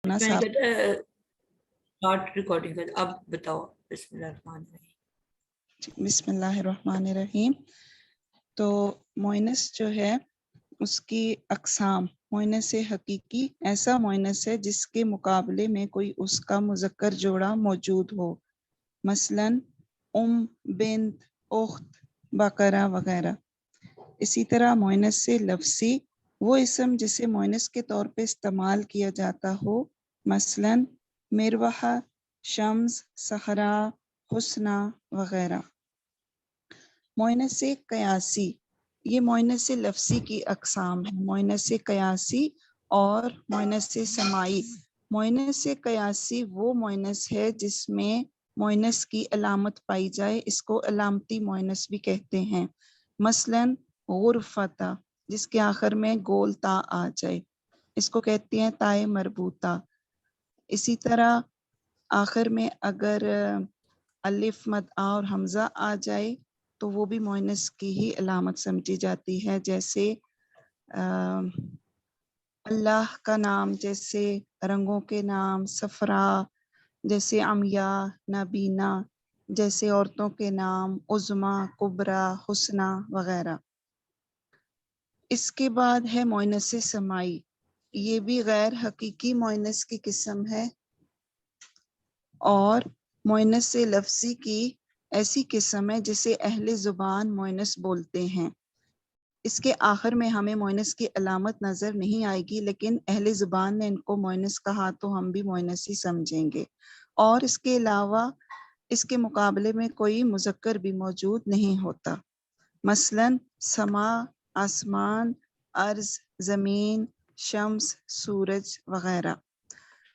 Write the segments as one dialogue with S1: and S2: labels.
S1: میں نے کہا اسٹارٹ ریکارڈنگ کر. اب بتاؤ. بسم اللہ الرحمن الرحیم.
S2: بسم اللہ الرحمن الرحیم. تو مؤنث جو ہے اس کی اقسام. مؤنث حقیقی ایسا مؤنث ہے جس کے مقابلے میں کوئی اس کا مذکر جوڑا موجود ہو، مثلاً بنت، اخت، بقرہ وغیرہ. اسی طرح مؤنث لفظی وہ اسم جسے مؤنث کے طور پہ استعمال کیا جاتا ہو، مثلاً مروحہ، شمس، صحرا، حسنہ وغیرہ. مؤنث قیاسی یہ مؤنث لفظی کی اقسام ہیں، مؤنث قیاسی اور مؤنث سماعی. مؤنث قیاسی وہ مؤنث ہے جس میں مؤنث کی علامت پائی جائے، اس کو علامتی مؤنث بھی کہتے ہیں. مثلاً غرفتہ جس کے آخر میں گول تا آ جائے، اس کو کہتے ہیں تائے مربوطہ. اسی طرح آخر میں اگر الف مد اور حمزہ آ جائے تو وہ بھی مؤنث کی ہی علامت سمجھی جاتی ہے، جیسے اللہ کا نام، جیسے رنگوں کے نام صفرا، جیسے عمیہ نابینا، جیسے عورتوں کے نام عظما، کبریٰ، حسنہ وغیرہ. اس کے بعد ہے مؤنث سماعی. یہ بھی غیر حقیقی مؤنث کی قسم ہے اور مؤنث لفظی کی ایسی قسم ہے جسے اہل زبان مؤنث بولتے ہیں. اس کے آخر میں ہمیں مؤنث کی علامت نظر نہیں آئے گی، لیکن اہل زبان نے ان کو مؤنث کہا تو ہم بھی مؤنث ہی سمجھیں گے. اور اس کے علاوہ اس کے مقابلے میں کوئی مذکر بھی موجود نہیں ہوتا، مثلاً سما، آسمان، ارض، زمین، شمس، سورج وغیرہ.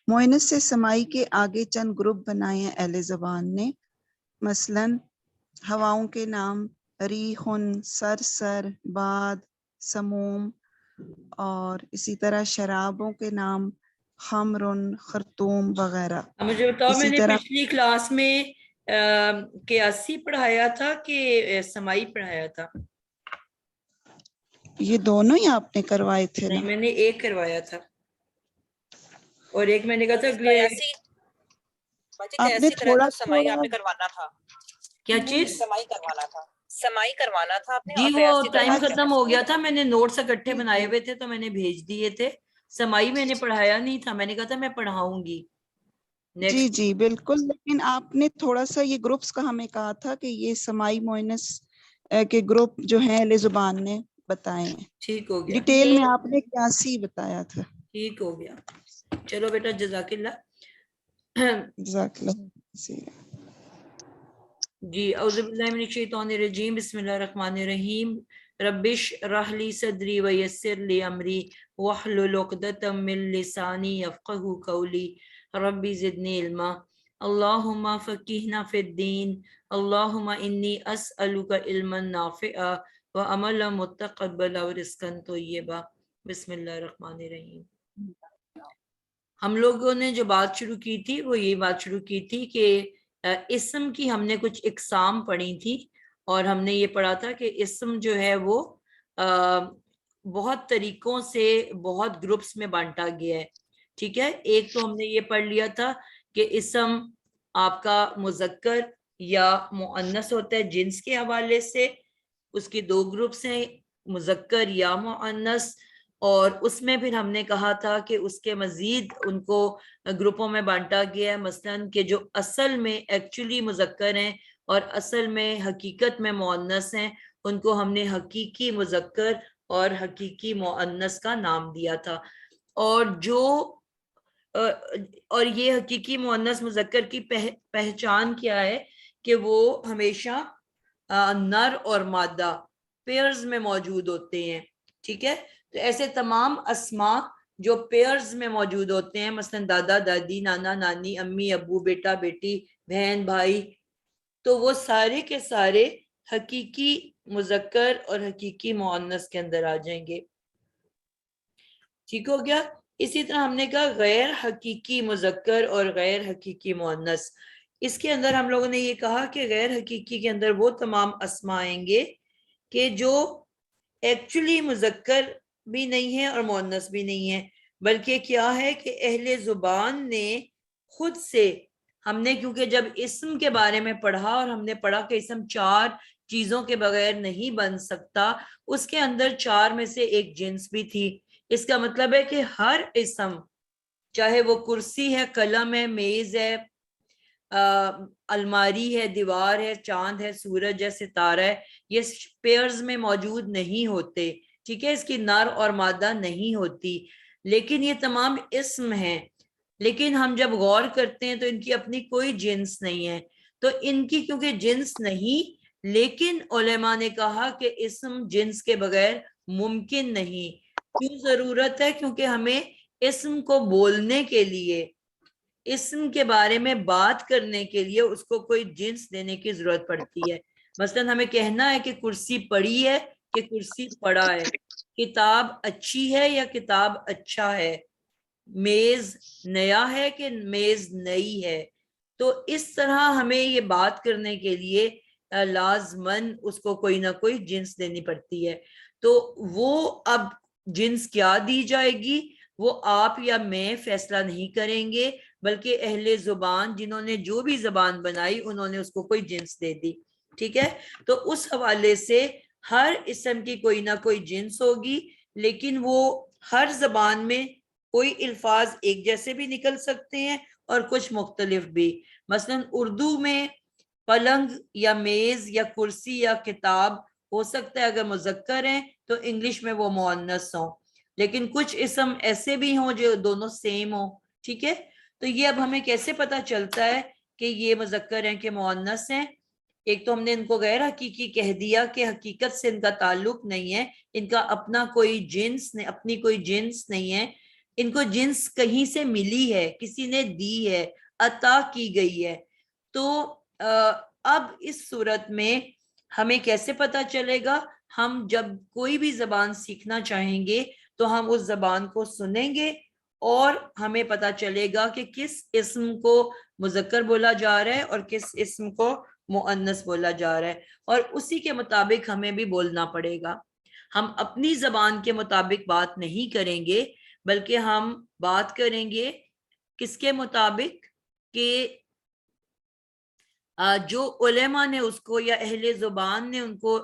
S2: مؤنث سماعی کے آگے چند گروپ بنائے ہیں اہل زبان نے، مثلاً ہواؤں کے نام ریحن، سرسر، باد، سموم، اور اسی طرح شرابوں کے نام خمرن، خرطوم وغیرہ.
S1: مجھے بتاؤ، میں
S2: اسی
S1: نے
S2: طرح
S1: پچھلی کلاس میں قیاسی پڑھایا تھا کہ سماعی پڑھایا تھا؟
S2: یہ دونوں ہی آپ نے کروائے تھے نا؟
S1: نہیں، میں نے ایک کروایا تھا اور ایک میں نے کہا تھا
S2: آپ نے تھوڑا
S3: سماعی آپ نے کروانا تھا.
S1: کیا چیز؟
S3: سماعی کروانا تھا، سماعی کروانا تھا آپ نے.
S1: جی وہ ٹائم ختم ہو گیا تھا، میں نے نوٹس اکٹھے بنائے ہوئے تھے تو میں نے بھیج دیے تھے. سماعی میں نے پڑھایا نہیں تھا، میں نے کہا تھا میں پڑھاؤں گی.
S2: جی جی بالکل، لیکن آپ نے تھوڑا سا یہ گروپس کا ہمیں کہا تھا کہ یہ سماعی مؤنث کے گروپ جو ہیں اہل زبان نے بتائے ہیں.
S1: ٹھیک ہو گیا،
S2: ڈیٹیل میں آپ نے قیاسی بتایا تھا.
S1: ٹھیک ہو گیا. چلو بیٹا، جزاک اللہ.
S2: جزاک اللہ.
S1: جی، اعوذ باللہ من الشیطان الرجیم، بسم اللہ الرحمن الرحیم. ربش رح لی صدری ویسر لی امری واحلل عقدۃ من لسانی یفقہوا قولی ربی زدنی علما. اللہم فقہنا فی الدین، اللہم انی اسألک علما نافعا وعملا متقبلا ورزقا طیبا. بسم اللہ الرحمن الرحیم. ہم لوگوں نے جو بات شروع کی تھی وہ یہ بات شروع کی تھی کہ اسم کی ہم نے کچھ اقسام پڑھی تھی، اور ہم نے یہ پڑھا تھا کہ اسم جو ہے وہ بہت طریقوں سے بہت گروپس میں بانٹا گیا ہے. ٹھیک ہے، ایک تو ہم نے یہ پڑھ لیا تھا کہ اسم آپ کا مذکر یا مؤنث ہوتا ہے جنس کے حوالے سے. اس کی دو گروپس ہیں، مذکر یا مؤنث. اور اس میں پھر ہم نے کہا تھا کہ اس کے مزید ان کو گروپوں میں بانٹا گیا ہے، مثلاً کہ جو اصل میں ایکچولی مذکر ہیں اور اصل میں حقیقت میں مؤنث ہیں، ان کو ہم نے حقیقی مذکر اور حقیقی مؤنث کا نام دیا تھا. اور یہ حقیقی مؤنث مذکر کی پہچان کیا ہے کہ وہ ہمیشہ نر اور مادہ پیئرز میں موجود ہوتے ہیں. ٹھیک ہے، تو ایسے تمام اسماء جو پیئرز میں موجود ہوتے ہیں، مثلا دادا دادی، نانا نانی، امی ابو، بیٹا بیٹی، بہن بھائی، تو وہ سارے کے سارے حقیقی مذکر اور حقیقی مؤنث کے اندر آ جائیں گے. ٹھیک ہو گیا. اسی طرح ہم نے کہا غیر حقیقی مذکر اور غیر حقیقی مؤنث. اس کے اندر ہم لوگوں نے یہ کہا کہ غیر حقیقی کے اندر وہ تمام اسماء آئیں گے کہ جو ایکچولی مذکر بھی نہیں ہے اور مؤنث بھی نہیں ہے، بلکہ کیا ہے کہ اہل زبان نے خود سے، ہم نے کیونکہ جب اسم کے بارے میں پڑھا اور ہم نے پڑھا کہ اسم 4 چیزوں کے بغیر نہیں بن سکتا، اس کے اندر 4 میں سے ایک جنس بھی تھی. اس کا مطلب ہے کہ ہر اسم، چاہے وہ کرسی ہے، قلم ہے، میز ہے، الماری ہے، دیوار ہے، چاند ہے، سورج ہے، ستارہ ہے، یہ پیئرز میں موجود نہیں ہوتے. ٹھیک ہے، اس کی نر اور مادہ نہیں ہوتی، لیکن یہ تمام اسم ہیں. لیکن ہم جب غور کرتے ہیں تو ان کی اپنی کوئی جنس نہیں ہے. تو ان کی کیونکہ جنس نہیں، لیکن علماء نے کہا کہ اسم جنس کے بغیر ممکن نہیں. کیوں ضرورت ہے؟ کیونکہ ہمیں اسم کو بولنے کے لیے، اسم کے بارے میں بات کرنے کے لیے اس کو کوئی جنس دینے کی ضرورت پڑتی ہے. مثلا ہمیں کہنا ہے کہ کرسی پڑی ہے کہ کرسی پڑا ہے، کتاب اچھی ہے یا کتاب اچھا ہے، میز نیا ہے کہ میز نئی ہے. تو اس طرح ہمیں یہ بات کرنے کے لیے لازماً اس کو کوئی نہ کوئی جنس دینی پڑتی ہے. تو وہ اب جنس کیا دی جائے گی وہ آپ یا میں فیصلہ نہیں کریں گے، بلکہ اہل زبان جنہوں نے جو بھی زبان بنائی انہوں نے اس کو کوئی جنس دے دی. ٹھیک ہے، تو اس حوالے سے ہر اسم کی کوئی نہ کوئی جنس ہوگی، لیکن وہ ہر زبان میں کوئی الفاظ ایک جیسے بھی نکل سکتے ہیں اور کچھ مختلف بھی. مثلا اردو میں پلنگ یا میز یا کرسی یا کتاب ہو سکتا ہے اگر مذکر ہیں تو انگلش میں وہ مؤنث ہوں، لیکن کچھ اسم ایسے بھی ہوں جو دونوں سیم ہوں. ٹھیک ہے، تو یہ اب ہمیں کیسے پتا چلتا ہے کہ یہ مذکر ہیں کہ مؤنث ہیں؟ ایک تو ہم نے ان کو غیر حقیقی کہہ دیا کہ حقیقت سے ان کا تعلق نہیں ہے، ان کا اپنا کوئی جنس نہیں، اپنی کوئی جنس نہیں ہے، ان کو جنس کہیں سے ملی ہے، کسی نے دی ہے، عطا کی گئی ہے. تو اب اس صورت میں ہمیں کیسے پتا چلے گا؟ ہم جب کوئی بھی زبان سیکھنا چاہیں گے تو ہم اس زبان کو سنیں گے اور ہمیں پتا چلے گا کہ کس اسم کو مذکر بولا جا رہا ہے اور کس اسم کو مؤنث بولا جا رہا ہے، اور اسی کے مطابق ہمیں بھی بولنا پڑے گا. ہم اپنی زبان کے مطابق بات نہیں کریں گے، بلکہ ہم بات کریں گے کس کے مطابق کہ جو علماء نے اس کو یا اہل زبان نے ان کو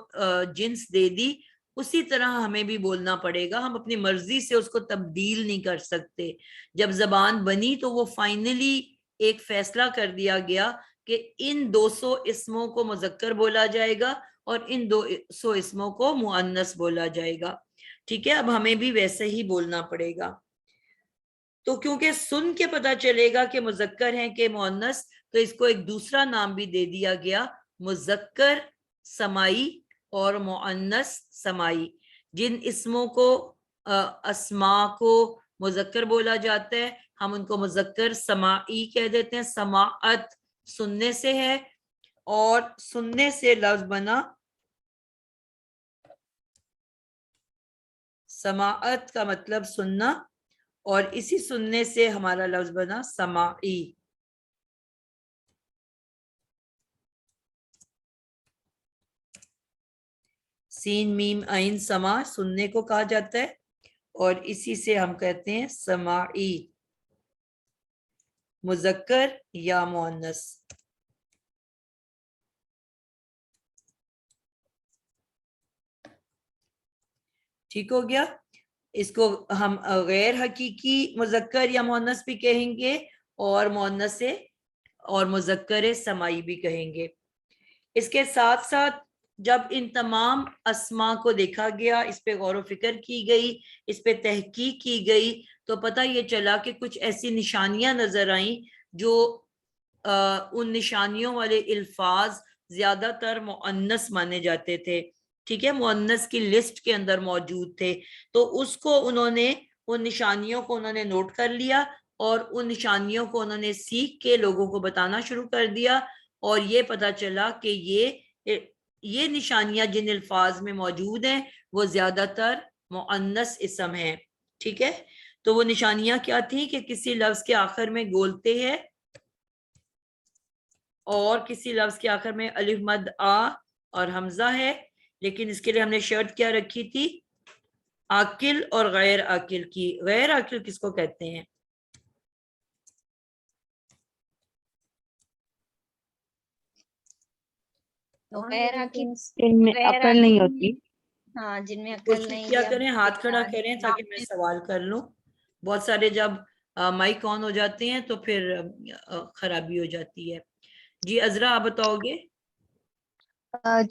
S1: جنس دے دی، اسی طرح ہمیں بھی بولنا پڑے گا. ہم اپنی مرضی سے اس کو تبدیل نہیں کر سکتے. جب زبان بنی تو وہ فائنلی ایک فیصلہ کر دیا گیا کہ ان 200 اسموں کو مذکر بولا جائے گا اور ان 200 اسموں کو مؤنث بولا جائے گا. ٹھیک ہے، اب ہمیں بھی ویسے ہی بولنا پڑے گا. تو کیونکہ سن کے پتا چلے گا کہ مذکر ہیں کہ مؤنث، تو اس کو ایک دوسرا نام بھی دے دیا گیا، مذکر سمائی اور مؤنث سمائی. جن اسموں کو اسماء کو مذکر بولا جاتا ہے ہم ان کو مذکر سمائی کہہ دیتے ہیں. سماعت سننے سے ہے، اور سننے سے لفظ بنا، سماعت کا مطلب سننا، اور اسی سننے سے ہمارا لفظ بنا سماعی. سین میم عین سما سننے کو کہا جاتا ہے، اور اسی سے ہم کہتے ہیں سماعی، مذکر یا مؤنث. ٹھیک ہو گیا؟ اس کو ہم غیر حقیقی مذکر یا مؤنث بھی کہیں گے، اور مؤنث اور مذکر سمائی بھی کہیں گے. اس کے ساتھ ساتھ جب ان تمام اسماء کو دیکھا گیا، اس پہ غور و فکر کی گئی، اس پہ تحقیق کی گئی، تو پتہ یہ چلا کہ کچھ ایسی نشانیاں نظر آئیں جو ان نشانیوں والے الفاظ زیادہ تر مؤنث مانے جاتے تھے. ٹھیک ہے، مؤنث کی لسٹ کے اندر موجود تھے. تو اس کو انہوں نے، ان نشانیوں کو انہوں نے نوٹ کر لیا، اور ان نشانیوں کو انہوں نے سیکھ کے لوگوں کو بتانا شروع کر دیا، اور یہ پتا چلا کہ یہ نشانیاں جن الفاظ میں موجود ہیں وہ زیادہ تر مؤنث اسم ہیں. ٹھیک ہے، تو وہ نشانیاں کیا تھیں کہ کسی لفظ کے آخر میں گولتے ہیں، اور کسی لفظ کے آخر میں الف مد آ اور حمزہ ہے. لیکن اس کے لیے ہم نے شرط کیا رکھی تھی؟ عاقل اور غیر عاقل کی. غیر عاقل کس کو کہتے ہیں؟
S4: غیر عاقل
S5: جن میں
S4: غیر
S5: عقل نہیں
S4: عاقل
S5: ہوتی.
S4: ہاں جن میں عقل
S1: کوشش
S4: نہیں
S1: کیا
S4: یا
S1: کریں ہاتھ کھڑا
S4: بیان
S1: کریں تاکہ میں سوال کر لوں. بہت سارے جب مائک آن ہو جاتے ہیں تو پھر خرابی ہو جاتی ہے. جی عذرا آپ بتاؤ گے.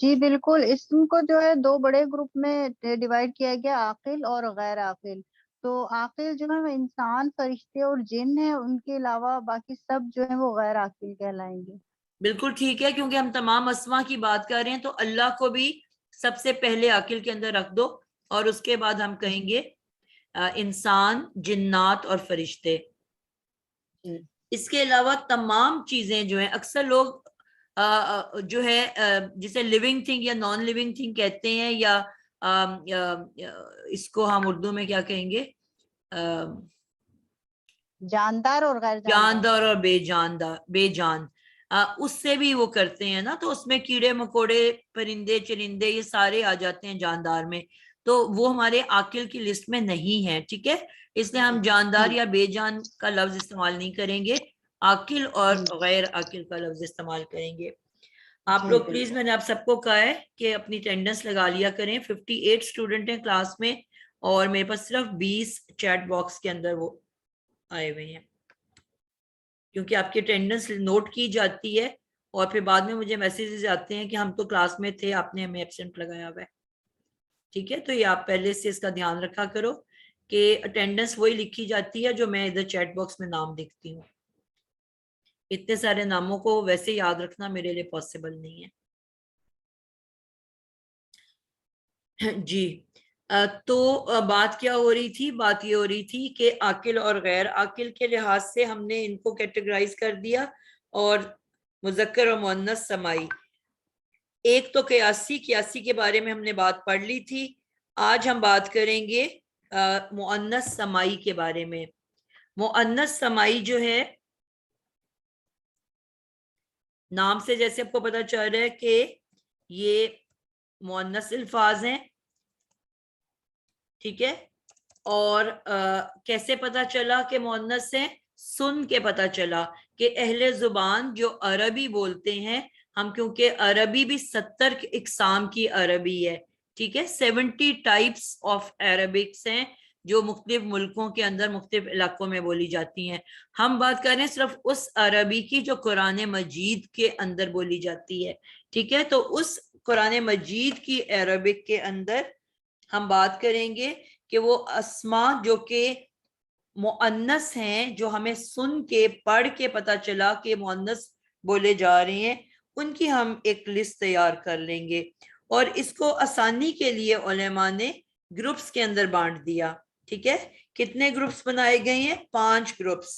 S5: جی بالکل، اسم کو جو ہے دو بڑے گروپ میں ڈیوائڈ کیا گیا، عاقل اور غیر عاقل. تو عاقل جو ہے وہ انسان، فرشتے اور جن ہیں، ان کے علاوہ باقی سب جو ہیں وہ غیر عاقل کہلائیں گے.
S1: بالکل ٹھیک ہے، کیونکہ ہم تمام اسما کی بات کر رہے ہیں تو اللہ کو بھی سب سے پہلے عاقل کے اندر رکھ دو اور اس کے بعد ہم کہیں گے انسان، جنات اور فرشتے. اس کے علاوہ تمام چیزیں جو ہیں اکثر لوگ جو ہے جسے لیونگ تھنگ یا نان لیونگ تھنگ کہتے ہیں، یا اس کو ہم اردو میں کیا کہیں گے،
S5: جاندار اور غیر جاندار.
S1: جاندار اور بے جان، اس سے بھی وہ کرتے ہیں نا. تو اس میں کیڑے مکوڑے، پرندے چرندے یہ سارے آ جاتے ہیں جاندار میں. تو وہ ہمارے عاقل کی لسٹ میں نہیں ہے. ٹھیک ہے، اس لیے ہم جاندار یا بے جان کا لفظ استعمال نہیں کریں گے، عاقل اور غیر عاقل کا لفظ استعمال کریں گے. آپ لوگ پلیز، میں نے آپ سب کو کہا ہے کہ اپنی اٹینڈنس لگا لیا کریں. 58 اسٹوڈنٹ ہیں کلاس میں اور میرے پاس صرف 20 چیٹ باکس کے اندر وہ آئے ہوئے ہیں، کیونکہ آپ کی اٹینڈنس نوٹ کی جاتی ہے اور پھر بعد میں مجھے میسیجز آتے ہیں کہ ہم تو کلاس میں تھے، آپ نے ہمیں ایبسینٹ لگایا ہوا ہے. ٹھیک ہے، تو یہ آپ پہلے سے اس کا دھیان رکھا کرو کہ اٹینڈنس وہی لکھی جاتی ہے جو میں ادھر چیٹ باکس میں نام دیکھتی ہوں. اتنے سارے ناموں کو ویسے یاد رکھنا میرے لیے پاسبل نہیں ہے. جی تو بات کیا ہو رہی تھی؟ بات یہ ہو رہی تھی کہ عاقل اور غیر عاقل کے لحاظ سے ہم نے ان کو کیٹیگرائز کر دیا، اور مذکر اور مؤنث سمائی. ایک تو قیاسی کے بارے میں ہم نے بات پڑھ لی تھی. آج ہم بات کریں گے مؤنث سمائی کے بارے میں. مؤنث سمائی جو ہے، نام سے جیسے آپ کو پتا چل رہا ہے کہ یہ مؤنث الفاظ ہیں. ٹھیک ہے، اور کیسے پتا چلا کہ مؤنث ہیں؟ سن کے پتا چلا کہ اہل زبان جو عربی بولتے ہیں، ہم کیونکہ عربی بھی 70 اقسام کی عربی ہے. ٹھیک ہے، 70 ٹائپس آف عربکس ہیں جو مختلف ملکوں کے اندر مختلف علاقوں میں بولی جاتی ہیں. ہم بات کر رہے ہیں صرف اس عربی کی جو قرآن مجید کے اندر بولی جاتی ہے. ٹھیک ہے، تو اس قرآن مجید کی عربک کے اندر ہم بات کریں گے کہ وہ اسما جو کہ مؤنث ہیں، جو ہمیں سن کے پڑھ کے پتا چلا کہ مؤنث بولے جا رہے ہیں، ان کی ہم ایک لسٹ تیار کر لیں گے. اور اس کو آسانی کے لیے علماء نے گروپس کے اندر بانٹ دیا. ٹھیک ہے، کتنے گروپس بنائے گئے ہیں؟ 5 گروپس.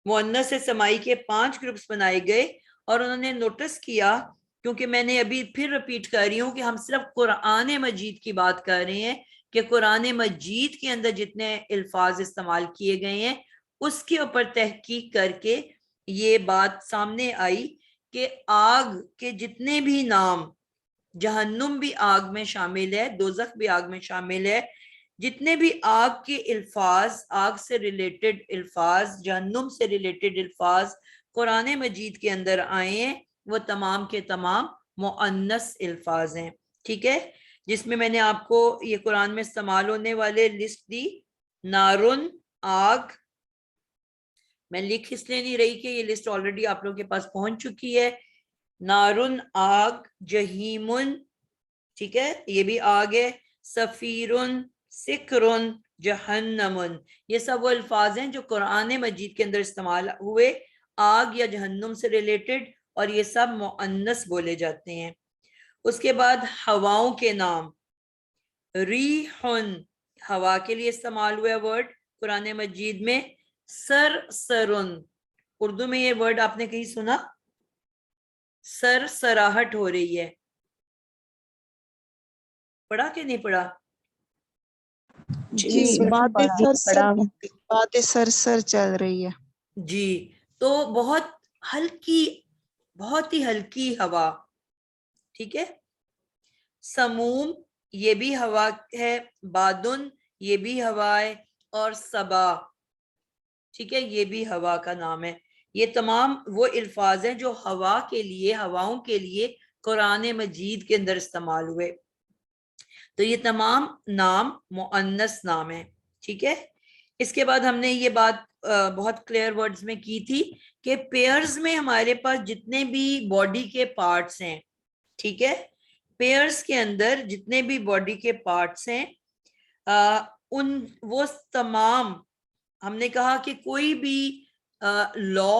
S1: مؤنث سمائی کے 5 گروپس بنائے گئے، اور انہوں نے نوٹس کیا، کیونکہ میں نے ابھی پھر رپیٹ کر رہی ہوں کہ ہم صرف قرآن مجید کی بات کر رہے ہیں کہ قرآن مجید کے اندر جتنے الفاظ استعمال کیے گئے ہیں اس کے اوپر تحقیق کر کے یہ بات سامنے آئی کہ آگ کے جتنے بھی نام، جہنم بھی آگ میں شامل ہے، دوزخ بھی آگ میں شامل ہے، جتنے بھی آگ کے الفاظ، آگ سے ریلیٹڈ الفاظ، جہنم سے ریلیٹڈ الفاظ قرآن مجید کے اندر آئے ہیں، وہ تمام کے تمام مؤنث الفاظ ہیں. ٹھیک ہے، جس میں نے آپ کو یہ قرآن میں استعمال ہونے والے لسٹ دی. نارن، آگ. میں لکھ اس لیے نہیں رہی کہ یہ لسٹ آلریڈی آپ لوگوں کے پاس پہنچ چکی ہے. نارن آگ، جہیمن، ٹھیک ہے یہ بھی آگ ہے، سفیرن، سکرن، جہنمن. یہ سب وہ الفاظ ہیں جو قرآن مجید کے اندر استعمال ہوئے آگ یا جہنم سے ریلیٹڈ، اور یہ سب مؤنث بولے جاتے ہیں. اس کے بعد ہواؤں کے نام. ریحن ہوا کے لیے استعمال ہوا ورڈ قرآن مجید میں. سرسرن، اردو میں یہ ورڈ آپ نے کہیں سنا؟ سر سراہٹ ہو رہی ہے، پڑھا کہ نہیں پڑھا؟
S2: جی باتیں سر چل رہی ہے.
S1: جی، تو بہت ہلکی، بہت ہی ہلکی ہوا. ٹھیک ہے. سموم، یہ بھی ہوا ہے، بادن یہ بھی ہوا ہے، اور صبا، ٹھیک ہے، یہ بھی ہوا کا نام ہے. یہ تمام وہ الفاظ ہیں جو ہوا کے لیے، ہواؤں کے لیے قرآن مجید کے اندر استعمال ہوئے. تو یہ تمام نام مؤنث نام ہے. ٹھیک ہے. اس کے بعد ہم نے یہ بات بہت کلیئر ورڈز میں کی تھی کہ پیئرز میں ہمارے پاس جتنے بھی باڈی کے پارٹس ہیں، ٹھیک ہے، پیئرز کے اندر جتنے بھی باڈی کے پارٹس ہیں وہ تمام، ہم نے کہا کہ کوئی بھی لا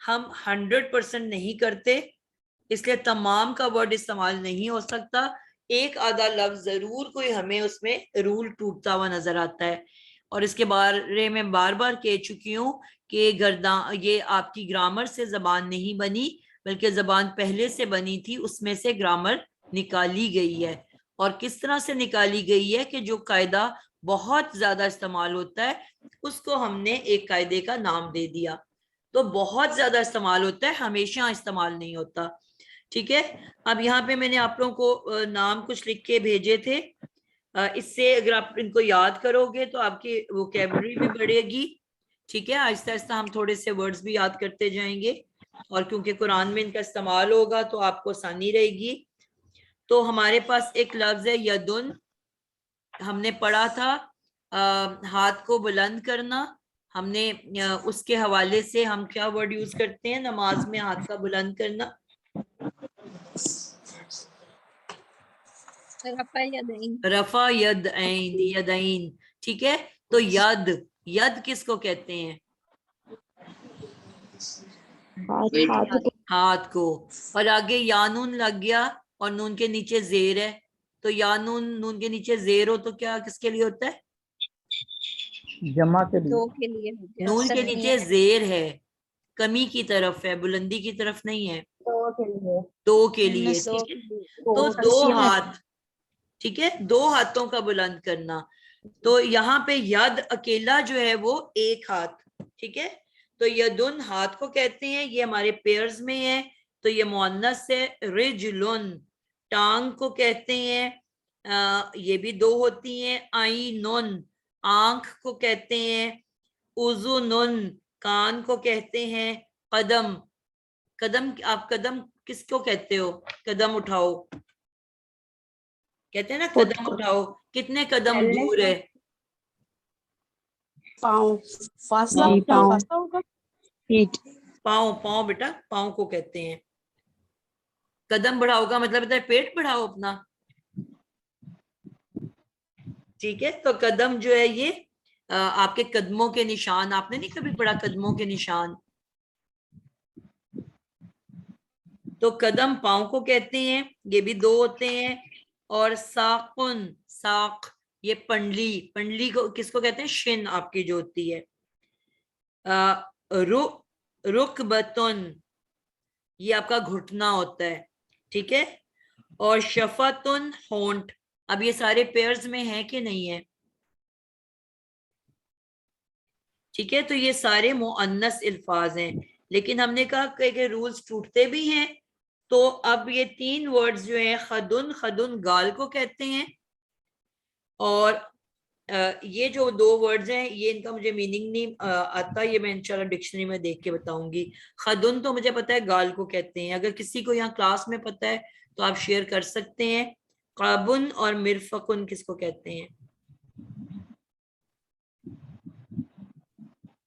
S1: ہم 100% نہیں کرتے، اس لیے تمام کا ورڈ استعمال نہیں ہو سکتا. ایک آدھا لفظ ضرور کوئی ہمیں اس میں رول ٹوٹتا ہوا نظر آتا ہے. اور اس کے بارے میں بار بار کہہ چکی ہوں کہ یہ آپ کی گرامر سے زبان نہیں بنی، بلکہ زبان پہلے سے بنی تھی، اس میں سے گرامر نکالی گئی ہے. اور کس طرح سے نکالی گئی ہے کہ جو قاعدہ بہت زیادہ استعمال ہوتا ہے اس کو ہم نے ایک قاعدے کا نام دے دیا. تو بہت زیادہ استعمال ہوتا ہے، ہمیشہ استعمال نہیں ہوتا. ٹھیک ہے. اب یہاں پہ میں نے آپ لوگوں کو نام کچھ لکھ کے بھیجے تھے، اس سے اگر آپ ان کو یاد کرو گے تو آپ کی ووکیبلری بھی بڑھے گی. ٹھیک ہے. آہستہ آہستہ ہم تھوڑے سے ورڈز بھی یاد کرتے جائیں گے، اور کیونکہ قرآن میں ان کا استعمال ہوگا تو آپ کو آسانی رہے گی. تو ہمارے پاس ایک لفظ ہے یدن، ہم نے پڑھا تھا ہاتھ کو بلند کرنا. ہم نے اس کے حوالے سے ہم کیا ورڈ یوز کرتے ہیں نماز میں ہاتھ کا بلند کرنا؟ رفع یدعین، یدعین. ٹھیک ہے. تو ید کس کو کہتے ہیں؟ ہاتھ کو. اور آگے یا نون لگ گیا اور نون کے نیچے زیر ہے، تو یا نون کے نیچے زیر ہو تو کیا کس کے لیے ہوتا ہے؟
S6: جمع کے لیے.
S1: نون کے نیچے زیر ہے، کمی کی طرف ہے، بلندی کی طرف نہیں ہے، دو کے لیے. ٹھیک ہے. تو دو ہاتھ، ٹھیک ہے، دو ہاتھوں کا بلند کرنا. تو یہاں پہ ید اکیلا جو ہے وہ ایک ہاتھ. ٹھیک ہے. تو یدن ہاتھ کو کہتے ہیں، یہ ہمارے پیئرز میں ہے تو یہ مؤنث ہے. رجلن ٹانگ کو کہتے ہیں، یہ بھی دو ہوتی ہیں. عینن آنکھ کو کہتے ہیں. اذنن کان کو کہتے ہیں. قدم، قدم آپ قدم کس کو کہتے ہو؟ قدم اٹھاؤ کہتے ہیں نا، قدم اٹھاؤ. کتنے قدم دور ہے؟
S6: پاؤں.
S1: پاؤں بیٹا، پاؤں کو کہتے ہیں. قدم بڑھاؤ کا مطلب ہے پیٹ بڑھاؤ اپنا. ٹھیک ہے. تو قدم جو ہے یہ آپ کے قدموں کے نشان. آپ نے نہیں کبھی پڑھا قدموں کے نشان؟ تو قدم پاؤں کو کہتے ہیں، یہ بھی دو ہوتے ہیں. اور ساقن، ساق یہ پنڈلی، پنڈلی کو کس کو کہتے ہیں؟ شن آپ کی جو ہوتی ہے. رکبتن یہ آپ کا گھٹنا ہوتا ہے. ٹھیک ہے. اور شفتن ہونٹ. اب یہ سارے پیئرز میں ہیں کہ نہیں ہے؟ ٹھیک ہے. تو یہ سارے مؤنث الفاظ ہیں، لیکن ہم نے کہا کہ رولز ٹوٹتے بھی ہیں. تو اب یہ تین ورڈز جو ہیں، خدن، خدن گال کو کہتے ہیں. اور یہ جو دو ورڈز ہیں یہ ان کا مجھے میننگ نہیں آتا، یہ میں انشاءاللہ ڈکشنری میں دیکھ کے بتاؤں گی. خدن تو مجھے پتا ہے گال کو کہتے ہیں. اگر کسی کو یہاں کلاس میں پتا ہے تو آپ شیئر کر سکتے ہیں. قابن اور مرفقن کس کو کہتے ہیں؟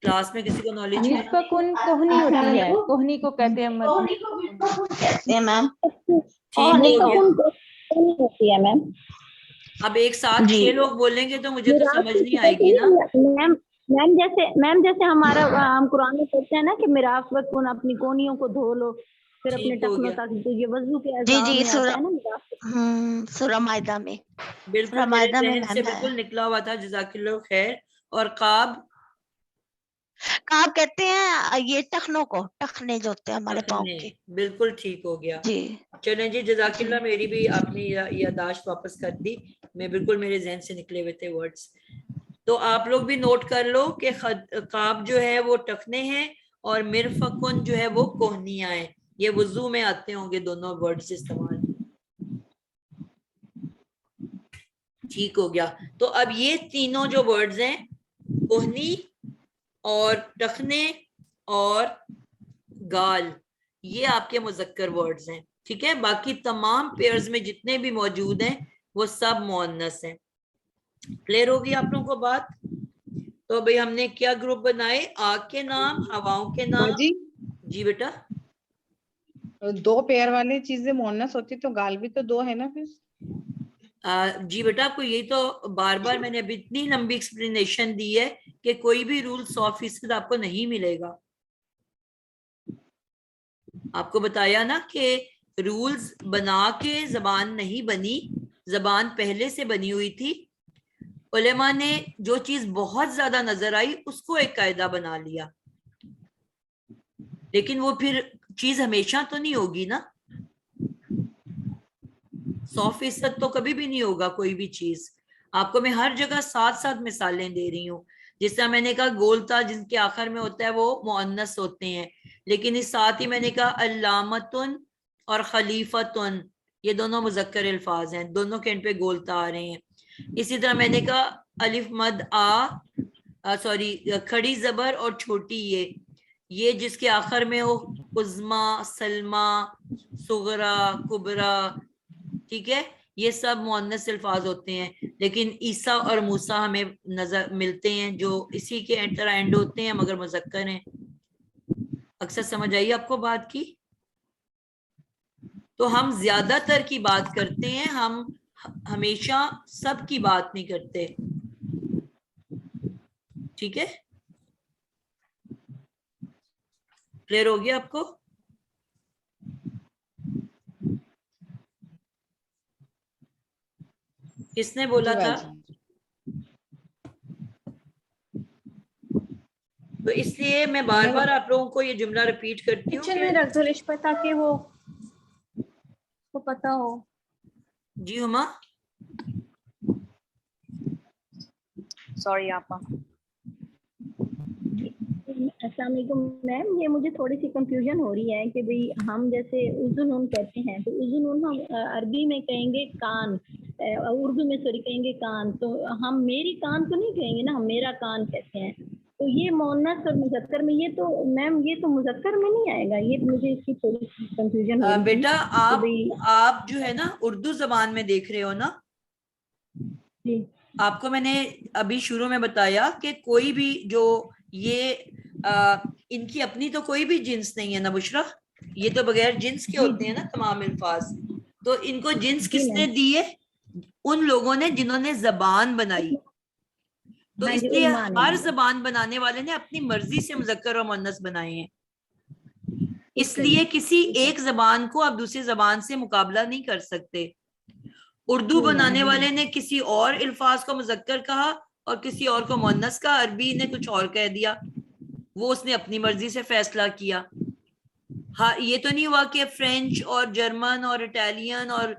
S1: کلاس میں کسی کو نالج ہے؟
S7: مرفقن کوہنی ہوتی ہے، کوہنی کو کہتے ہیں
S6: میم.
S1: ٹھیک ہو گیا. اب ایک ساتھ 6 لوگ بولیں گے تو مجھے تو سمجھ نہیں آئے گی نا.
S6: میم جیسے ہمارا ہم قرآن میں پڑھتے ہیں نا کہ میراث وقت اپنی کونیوں کو دھو لو پھر اپنے
S1: ٹھیک ہو
S6: ٹخنوں
S1: گیا.
S6: تک، تو یہ وضو کے اعضاء میں آتا ہے نا.
S8: سورہ مائدہ میں،
S1: بالکل میرے ذہن سے بالکل نکلا ہوا تھا. جزاک اللہ خیر. اور قاب،
S8: کہاں کہتے ہیں یہ ٹخنوں کو، ٹخنے جو ہوتے ہیں ہمارے پاؤں
S1: ٹخنے.
S8: کے.
S1: بالکل ٹھیک ہو گیا.
S8: جی
S1: چلیں جی، جزاک
S8: جی.
S1: اللہ. میری بھی آپ نے یادداشت واپس کر دی. میں بالکل میرے ذہن سے نکلے ہوئے تھے ورڈز. تو آپ لوگ بھی نوٹ کر لو کہ قاب جو ہے وہ ٹخنے ہیں اور مرفقن جو ہے وہ کوہنیاں ہیں. یہ وضو میں آتے ہوں گے دونوں ورڈز استعمال. ٹھیک ہو گیا. تو اب یہ تینوں جو ورڈز ہیں کوہنی اور ٹخنے اور گال یہ آپ کے مذکر ورڈز ہیں. ٹھیک ہے, باقی تمام پیئرز میں جتنے بھی موجود ہیں وہ سب مؤنث ہیں. کلیئر ہوگی آپ لوگوں کو بات؟ تو بھئی ہم نے کیا گروپ بنائے؟ آگ کے نام, ہواؤں کے نام.
S7: جی
S1: جی بیٹا,
S7: 2 پیئر والی چیزیں مؤنث ہوتی تو گال بھی تو 2 ہے نا پھر.
S1: جی بیٹا, آپ کو یہی تو بار بار میں نے ابھی اتنی لمبی ایکسپلینیشن دی ہے کہ کوئی بھی رول 100% آپ کو نہیں ملے گا. آپ کو بتایا نا کہ رولز بنا کے زبان نہیں بنی, زبان پہلے سے بنی ہوئی تھی. علماء نے جو چیز بہت زیادہ نظر آئی اس کو ایک قاعدہ بنا لیا, لیکن وہ پھر چیز ہمیشہ تو نہیں ہوگی نا. 100% تو کبھی بھی نہیں ہوگا کوئی بھی چیز. آپ کو میں ہر جگہ ساتھ مثالیں دے رہی ہوں. جس طرح میں نے کہا گولتا جن کے آخر میں ہوتا ہے وہ مؤنث ہوتے ہیں, لیکن اس ساتھ ہی میں نے کہا علامتن اور خلیفتن یہ دونوں مذکر الفاظ ہیں, دونوں کے اینڈ پہ گولتا آ رہے ہیں. اسی طرح میں نے کہا الف مد کھڑی زبر اور چھوٹی یہ جس کے آخر میں ہو عظما, سلما, صغرا, کبرا. ٹھیک ہے, یہ سب مؤنث الفاظ ہوتے ہیں. لیکن عیسیٰ اور موسیٰ ہمیں نظر ملتے ہیں جو اسی کے طرح اینڈ ہوتے ہیں مگر مذکر ہیں. اکثر سمجھ آئی آپ کو بات کی؟ تو ہم زیادہ تر کی بات کرتے ہیں, ہم ہمیشہ سب کی بات نہیں کرتے. ٹھیک ہے, کلیئر ہو گیا آپ کو؟ کس نے بولا تھا؟ تو اس لیے میں بار بار آپ لوگوں کو یہ جملہ ریپیٹ کرتی ہوں
S6: کچن میں رکھ دو رشپا تاکہ وہ کو پتا ہو.
S1: جی ہما,
S3: سوری آپا.
S6: السلام علیکم میم, یہ مجھے تھوڑی سی کنفیوژن ہو رہی ہے کہ بھئی ہم جیسے اذن کہتے ہیں تو اذن ہم عربی میں کہیں گے کان, اردو میں سوری کہیں گے کان, تو ہم میری کان تو نہیں کہیں گے نا, ہم میرا کان کہتے ہیں. تو یہ مؤنث اور مذکر میں یہ تو میم یہ تو مذکر میں نہیں آئے گا, یہ مجھے اس کی تھوڑی کنفیوژن ہو رہی ہے.
S1: بیٹا آپ جو ہے نا اردو زبان میں دیکھ رہے ہو نا,
S6: جی
S1: آپ کو میں نے ابھی شروع میں بتایا کہ کوئی بھی جو یہ ان کی اپنی تو کوئی بھی جنس نہیں ہے نا بشرا, یہ تو بغیر جنس کے ہوتے ہیں نا تمام الفاظ. تو ان کو جنس کس نے دی ہے؟ ان لوگوں نے جنہوں نے زبان بنائی. تو اس لیے ہر زبان بنانے والے نے اپنی مرضی سے مذکر اور مؤنث بنائے ہیں. اس لیے کسی ایک زبان کو آپ دوسری زبان سے مقابلہ نہیں کر سکتے. اردو بنانے والے نے کسی اور الفاظ کو مذکر کہا اور کسی اور کو مؤنث کہا, عربی نے کچھ اور کہہ دیا, وہ اس نے اپنی مرضی سے فیصلہ کیا. ہاں یہ تو نہیں ہوا کہ فرینچ اور جرمن اور اٹالین اور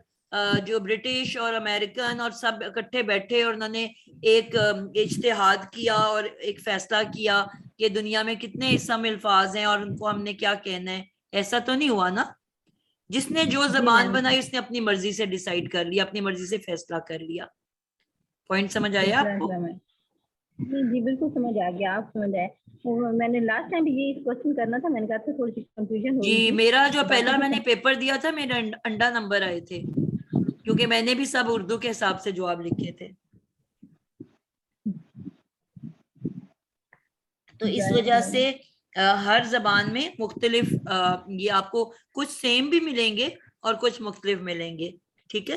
S1: جو برٹش اور امریکن اور سب اکٹھے بیٹھے اور انہوں نے ایک اجتہاد کیا اور ایک فیصلہ کیا کہ دنیا میں کتنے اسم الفاظ ہیں اور ان کو ہم نے کیا کہنا ہے. ایسا تو نہیں ہوا نا. جس نے جو زبان بنائی اس نے اپنی مرضی سے ڈیسائیڈ کر لیا, اپنی مرضی سے فیصلہ کر لیا. پوائنٹ سمجھ آیا آپ کو؟
S6: جی بالکل سمجھ آ گیا, آپ سمجھ آئے. میں نے لاسٹ ٹائم بھی یہ کوشچن کرنا تھا, میں نے کہا تھا تھوڑی سی کنفیوژن ہو رہی تھی.
S1: جی میرا جو پہلا میں نے پیپر دیا تھا میرے انڈا نمبر آئے تھے, کیونکہ میں نے بھی سب اردو کے حساب سے جواب لکھے تھے. تو اس وجہ سے ہر زبان میں مختلف یہ آپ کو کچھ سیم بھی ملیں گے اور کچھ مختلف ملیں گے. ٹھیک ہے,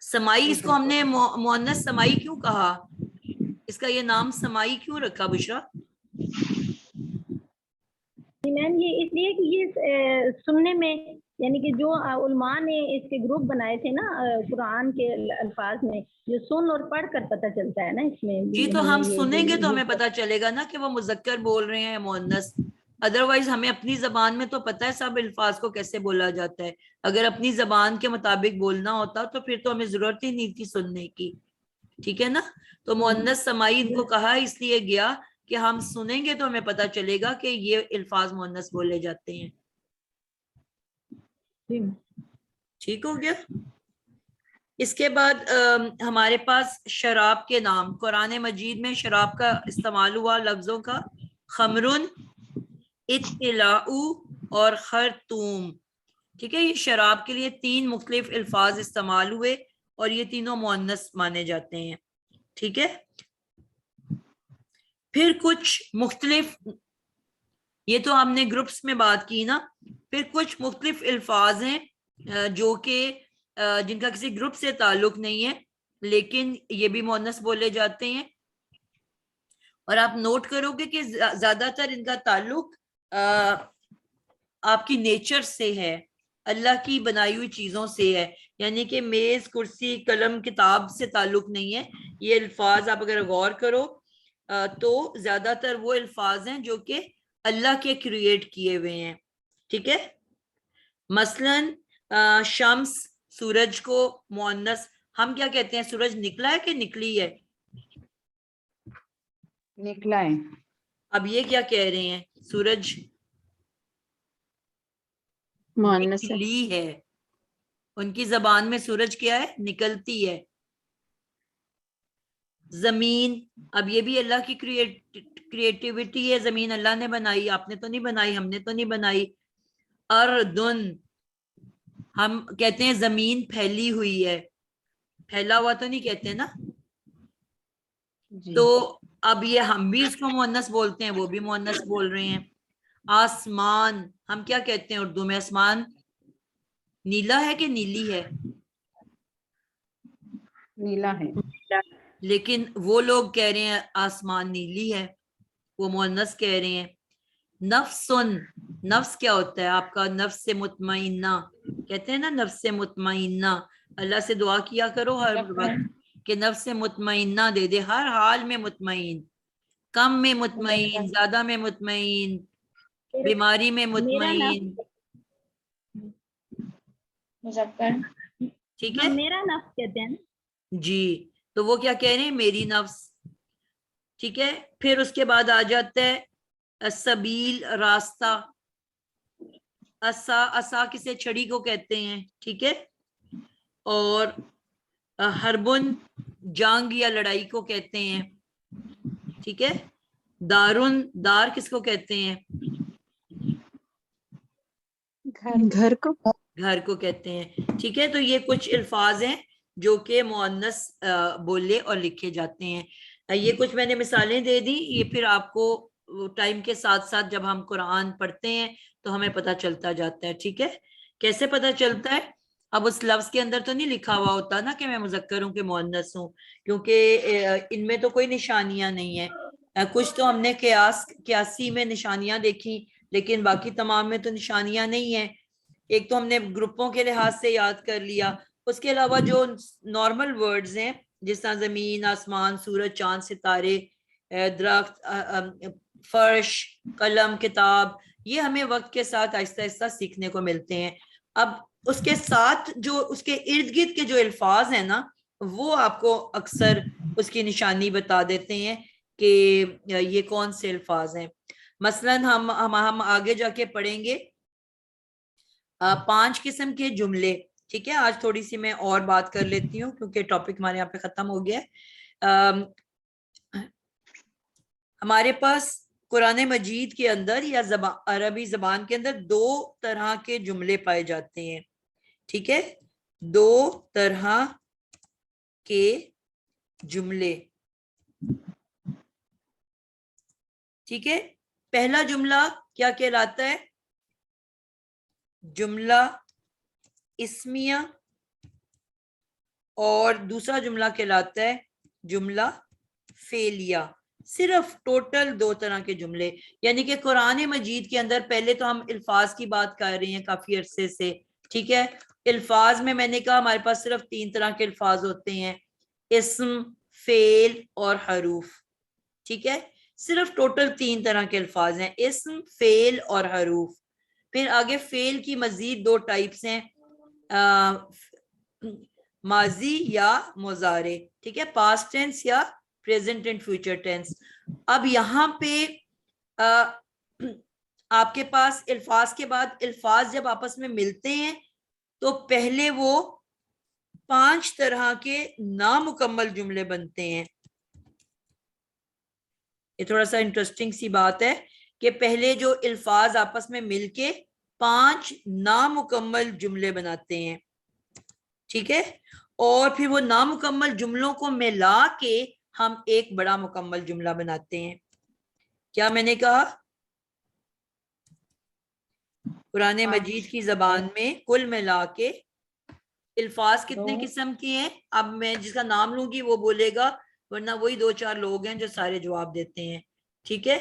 S1: سمائی اس کو ہم نے مؤنث سمائی کیوں کہا, اس کا یہ نام سمائی کیوں رکھا بشرا؟
S6: میم یہ اس لیے کہ یہ سننے میں یعنی کہ جو علماء نے اس کے گروپ بنائے تھے نا قرآن کے الفاظ میں, جو سن اور پڑھ کر پتہ چلتا ہے نا اس میں.
S1: جی تو ہم سنیں گے تو ہمیں پتہ چلے گا نا کہ وہ مذکر بول رہے ہیں مؤنث. ادروائز ہمیں اپنی زبان میں تو پتہ ہے سب الفاظ کو کیسے بولا جاتا ہے. اگر اپنی زبان کے مطابق بولنا ہوتا تو پھر تو ہمیں ضرورت ہی نہیں تھی سننے کی. ٹھیک ہے نا. تو مؤنث سمائی ان کو کہا اس لیے گیا کہ ہم سنیں گے تو ہمیں پتہ چلے گا کہ یہ الفاظ مؤنث بولے جاتے ہیں. ٹھیک ہو گیا. اس کے بعد ہمارے پاس شراب کے نام قرآن مجید میں شراب کا استعمال ہوا لفظوں کا خمرن، اطلاع اور خرطوم. ٹھیک ہے، یہ شراب کے لیے 3 مختلف الفاظ استعمال ہوئے اور یہ تینوں مؤنث مانے جاتے ہیں. ٹھیک ہے، پھر کچھ مختلف، یہ تو ہم نے گروپس میں بات کی نا، پھر کچھ مختلف الفاظ ہیں جو کہ جن کا کسی گروپ سے تعلق نہیں ہے لیکن یہ بھی مؤنث بولے جاتے ہیں. اور آپ نوٹ کرو گے کہ زیادہ تر ان کا تعلق آپ کی نیچر سے ہے، اللہ کی بنائی ہوئی چیزوں سے ہے، یعنی کہ میز، کرسی، قلم، کتاب سے تعلق نہیں ہے. یہ الفاظ آپ اگر غور کرو تو زیادہ تر وہ الفاظ ہیں جو کہ اللہ کے کریٹ کیے ہوئے ہیں. ٹھیک ہے، مثلاً شمس، سورج کو مؤنث ہم کیا کہتے ہیں؟ سورج نکلا ہے کہ نکلی ہے؟
S7: نکلا ہے.
S1: اب یہ کیا کہہ رہے ہیں؟ سورج
S6: مؤنث ہے.
S1: نکلی ہے. ان کی زبان میں سورج کیا ہے؟ نکلتی ہے. زمین، اب یہ بھی اللہ کی کریٹیوٹی ہے، زمین اللہ نے بنائی، آپ نے تو نہیں بنائی، ہم نے تو نہیں بنائی. اردن، ہم کہتے ہیں زمین پھیلی ہوئی ہے، پھیلا ہوا تو نہیں کہتے نا.
S7: جی.
S1: تو اب یہ ہم بھی اس کو مؤنث بولتے ہیں، وہ بھی مؤنث بول رہے ہیں. آسمان، ہم کیا کہتے ہیں اردو میں؟ آسمان نیلا ہے کہ نیلی ہے؟
S7: نیلا ہے.
S1: لیکن وہ لوگ کہہ رہے ہیں آسمان نیلی ہے، وہ مؤنث کہہ رہے ہیں. نفسن، نفس کیا ہوتا ہے آپ کا؟ نفس سے مطمئنہ، کہتے ہیں نا نفس سے مطمئنہ. اللہ سے دعا کیا کرو ہر وقت کہ نفس سے مطمئنہ دے دے، ہر حال میں مطمئن، کم میں مطمئن، زیادہ میں مطمئن، بیماری میں مطمئن. ٹھیک ہے
S6: میرا نفس کہتے ہیں.
S1: جی، تو وہ کیا کہہ رہے ہیں؟ میری نفس. ٹھیک ہے، پھر اس کے بعد آ جاتا ہے السبیل، راستہ. اسا کسے؟ چھڑی کو کہتے ہیں. ٹھیک ہے، اور حربن، جنگ یا لڑائی کو کہتے ہیں. ٹھیک ہے، دارن، دار کس کو کہتے ہیں؟
S6: گھر کو.
S1: گھر کو کہتے ہیں. ٹھیک ہے، تو یہ کچھ الفاظ ہیں جو کہ مؤنث بولے اور لکھے جاتے ہیں. یہ کچھ میں نے مثالیں دے دی، یہ پھر آپ کو ٹائم کے ساتھ ساتھ جب ہم قرآن پڑھتے ہیں تو ہمیں پتہ چلتا جاتا ہے. ٹھیک ہے، کیسے پتہ چلتا ہے؟ اب اس لفظ کے اندر تو نہیں لکھا ہوا ہوتا نا کہ میں مذکر ہوں کہ مؤنث ہوں، کیونکہ ان میں تو کوئی نشانیاں نہیں ہیں. کچھ تو ہم نے قیاسی میں نشانیاں دیکھی لیکن باقی تمام میں تو نشانیاں نہیں ہیں. ایک تو ہم نے گروپوں کے لحاظ سے یاد کر لیا، اس کے علاوہ جو نارمل ورڈز ہیں جس طرح زمین، آسمان، سورج، چاند، ستارے، درخت، فرش، قلم، کتاب، یہ ہمیں وقت کے ساتھ آہستہ آہستہ سیکھنے کو ملتے ہیں. اب اس کے ساتھ جو اس کے ارد گرد کے جو الفاظ ہیں نا وہ آپ کو اکثر اس کی نشانی بتا دیتے ہیں کہ یہ کون سے الفاظ ہیں. مثلاً ہم آگے جا کے پڑھیں گے 5 قسم کے جملے. ٹھیک ہے، آج تھوڑی سی میں اور بات کر لیتی ہوں کیونکہ ٹاپک ہمارے یہاں پہ ختم ہو گیا ہے. ہمارے پاس قرآن مجید کے اندر یا عربی زبان کے اندر 2 طرح کے جملے پائے جاتے ہیں. ٹھیک ہے، 2 طرح کے جملے. ٹھیک ہے، پہلا جملہ کیا کہلاتا ہے؟ جملہ اسمیہ، اور دوسرا جملہ کہلاتا ہے جملہ فعلیہ. صرف ٹوٹل 2 طرح کے جملے، یعنی کہ قرآن مجید کے اندر پہلے تو ہم الفاظ کی بات کر رہے ہیں کافی عرصے سے. ٹھیک ہے، الفاظ میں نے کہا ہمارے پاس صرف 3 طرح کے الفاظ ہوتے ہیں، اسم، فعل اور حروف. ٹھیک ہے، صرف ٹوٹل 3 طرح کے الفاظ ہیں، اسم، فعل اور حروف. پھر آگے فعل کی مزید 2 ٹائپس ہیں، ماضی یا مضارع. ٹھیک ہے، پاسٹ ٹینس یا پریزنٹ اینڈ فیوچر ٹینس. اب یہاں پہ آپ کے پاس الفاظ کے بعد الفاظ جب آپس میں ملتے ہیں تو پہلے وہ 5 طرح کے نامکمل جملے بنتے ہیں. یہ تھوڑا سا انٹرسٹنگ سی بات ہے کہ پہلے جو الفاظ آپس میں مل کے 5 نامکمل جملے بناتے ہیں. ٹھیک ہے, اور پھر وہ نامکمل جملوں کو ملا کے ہم ایک بڑا مکمل جملہ بناتے ہیں. کیا میں نے کہا؟ قرآن مجید کی زبان میں کل ملا کے الفاظ کتنے قسم کے ہیں؟ اب میں جس کا نام لوں گی وہ بولے گا, ورنہ وہی 2-4 لوگ ہیں جو سارے جواب دیتے ہیں. ٹھیک ہے,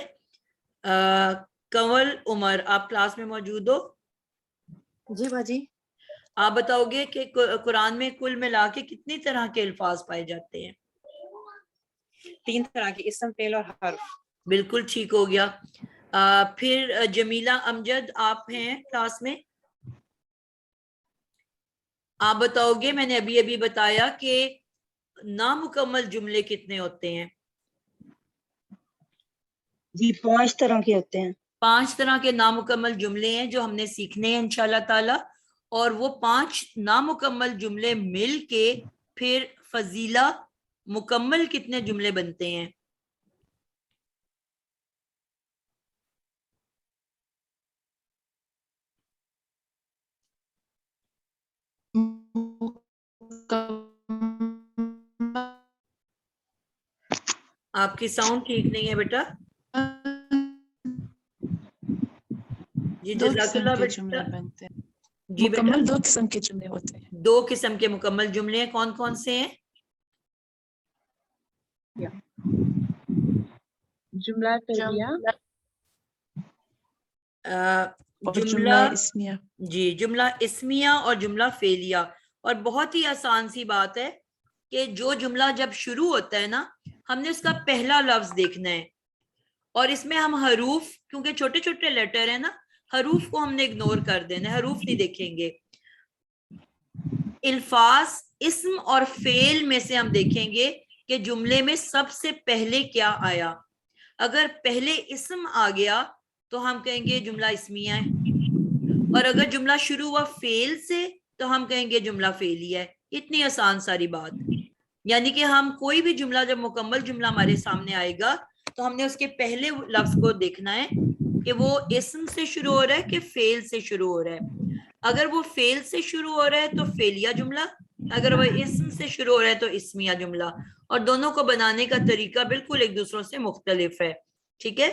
S1: کنول عمر آپ کلاس میں موجود ہو؟
S9: جی باجی.
S1: آپ بتاؤ گے کہ قرآن میں کل ملا کے کتنی طرح کے الفاظ پائے جاتے ہیں؟
S3: 3 طرح کے, اسم, فعل اور حرف.
S1: بالکل ٹھیک ہو گیا. پھر جمیلہ امجد آپ ہیں کلاس میں؟ آپ بتاؤ گے, میں نے ابھی بتایا کہ نامکمل جملے کتنے ہوتے ہیں؟
S9: جی 5 طرح کے ہوتے ہیں.
S1: 5 طرح کے نامکمل جملے ہیں جو ہم نے سیکھنے ہیں انشاءاللہ تعالی. اور وہ 5 نامکمل جملے مل کے پھر فضیلہ مکمل کتنے جملے بنتے ہیں؟ آپ کی ساؤنڈ ٹھیک نہیں ہے بیٹا. جی جزاک اللہ بیٹا. جی بیٹا,
S10: 2 قسم کے جملے ہوتے ہیں.
S1: 2 قسم کے مکمل جملے ہیں. کون کون سے ہیں؟
S7: جملہ فعلیہ,
S1: جملہ
S10: اسمیہ.
S1: جی جملہ اسمیہ اور جملہ فعلیہ. اور بہت ہی آسان سی بات ہے کہ جو جملہ جب شروع ہوتا ہے نا, ہم نے اس کا پہلا لفظ دیکھنا ہے. اور اس میں ہم حروف, کیونکہ چھوٹے چھوٹے لیٹر ہیں نا, حروف کو ہم نے اگنور کر دینا ہے, حروف نہیں دیکھیں گے. الفاظ اسم اور فعل میں سے ہم دیکھیں گے کہ جملے میں سب سے پہلے کیا آیا. اگر پہلے اسم آ گیا تو ہم کہیں گے جملہ اسمیہ ہے, اور اگر جملہ شروع ہوا فعل سے تو ہم کہیں گے جملہ فعلیہ ہے. اتنی آسان ساری بات. یعنی کہ ہم کوئی بھی جملہ, جب مکمل جملہ ہمارے سامنے آئے گا تو ہم نے اس کے پہلے لفظ کو دیکھنا ہے کہ وہ اسم سے شروع ہو رہا ہے کہ فعل سے شروع ہو رہا ہے. اگر وہ فعل سے شروع ہو رہا ہے تو فعلیہ جملہ, اگر وہ اسم سے شروع ہو رہا ہے تو اسمیہ جملہ. اور دونوں کو بنانے کا طریقہ بالکل ایک دوسروں سے مختلف ہے. ٹھیک ہے,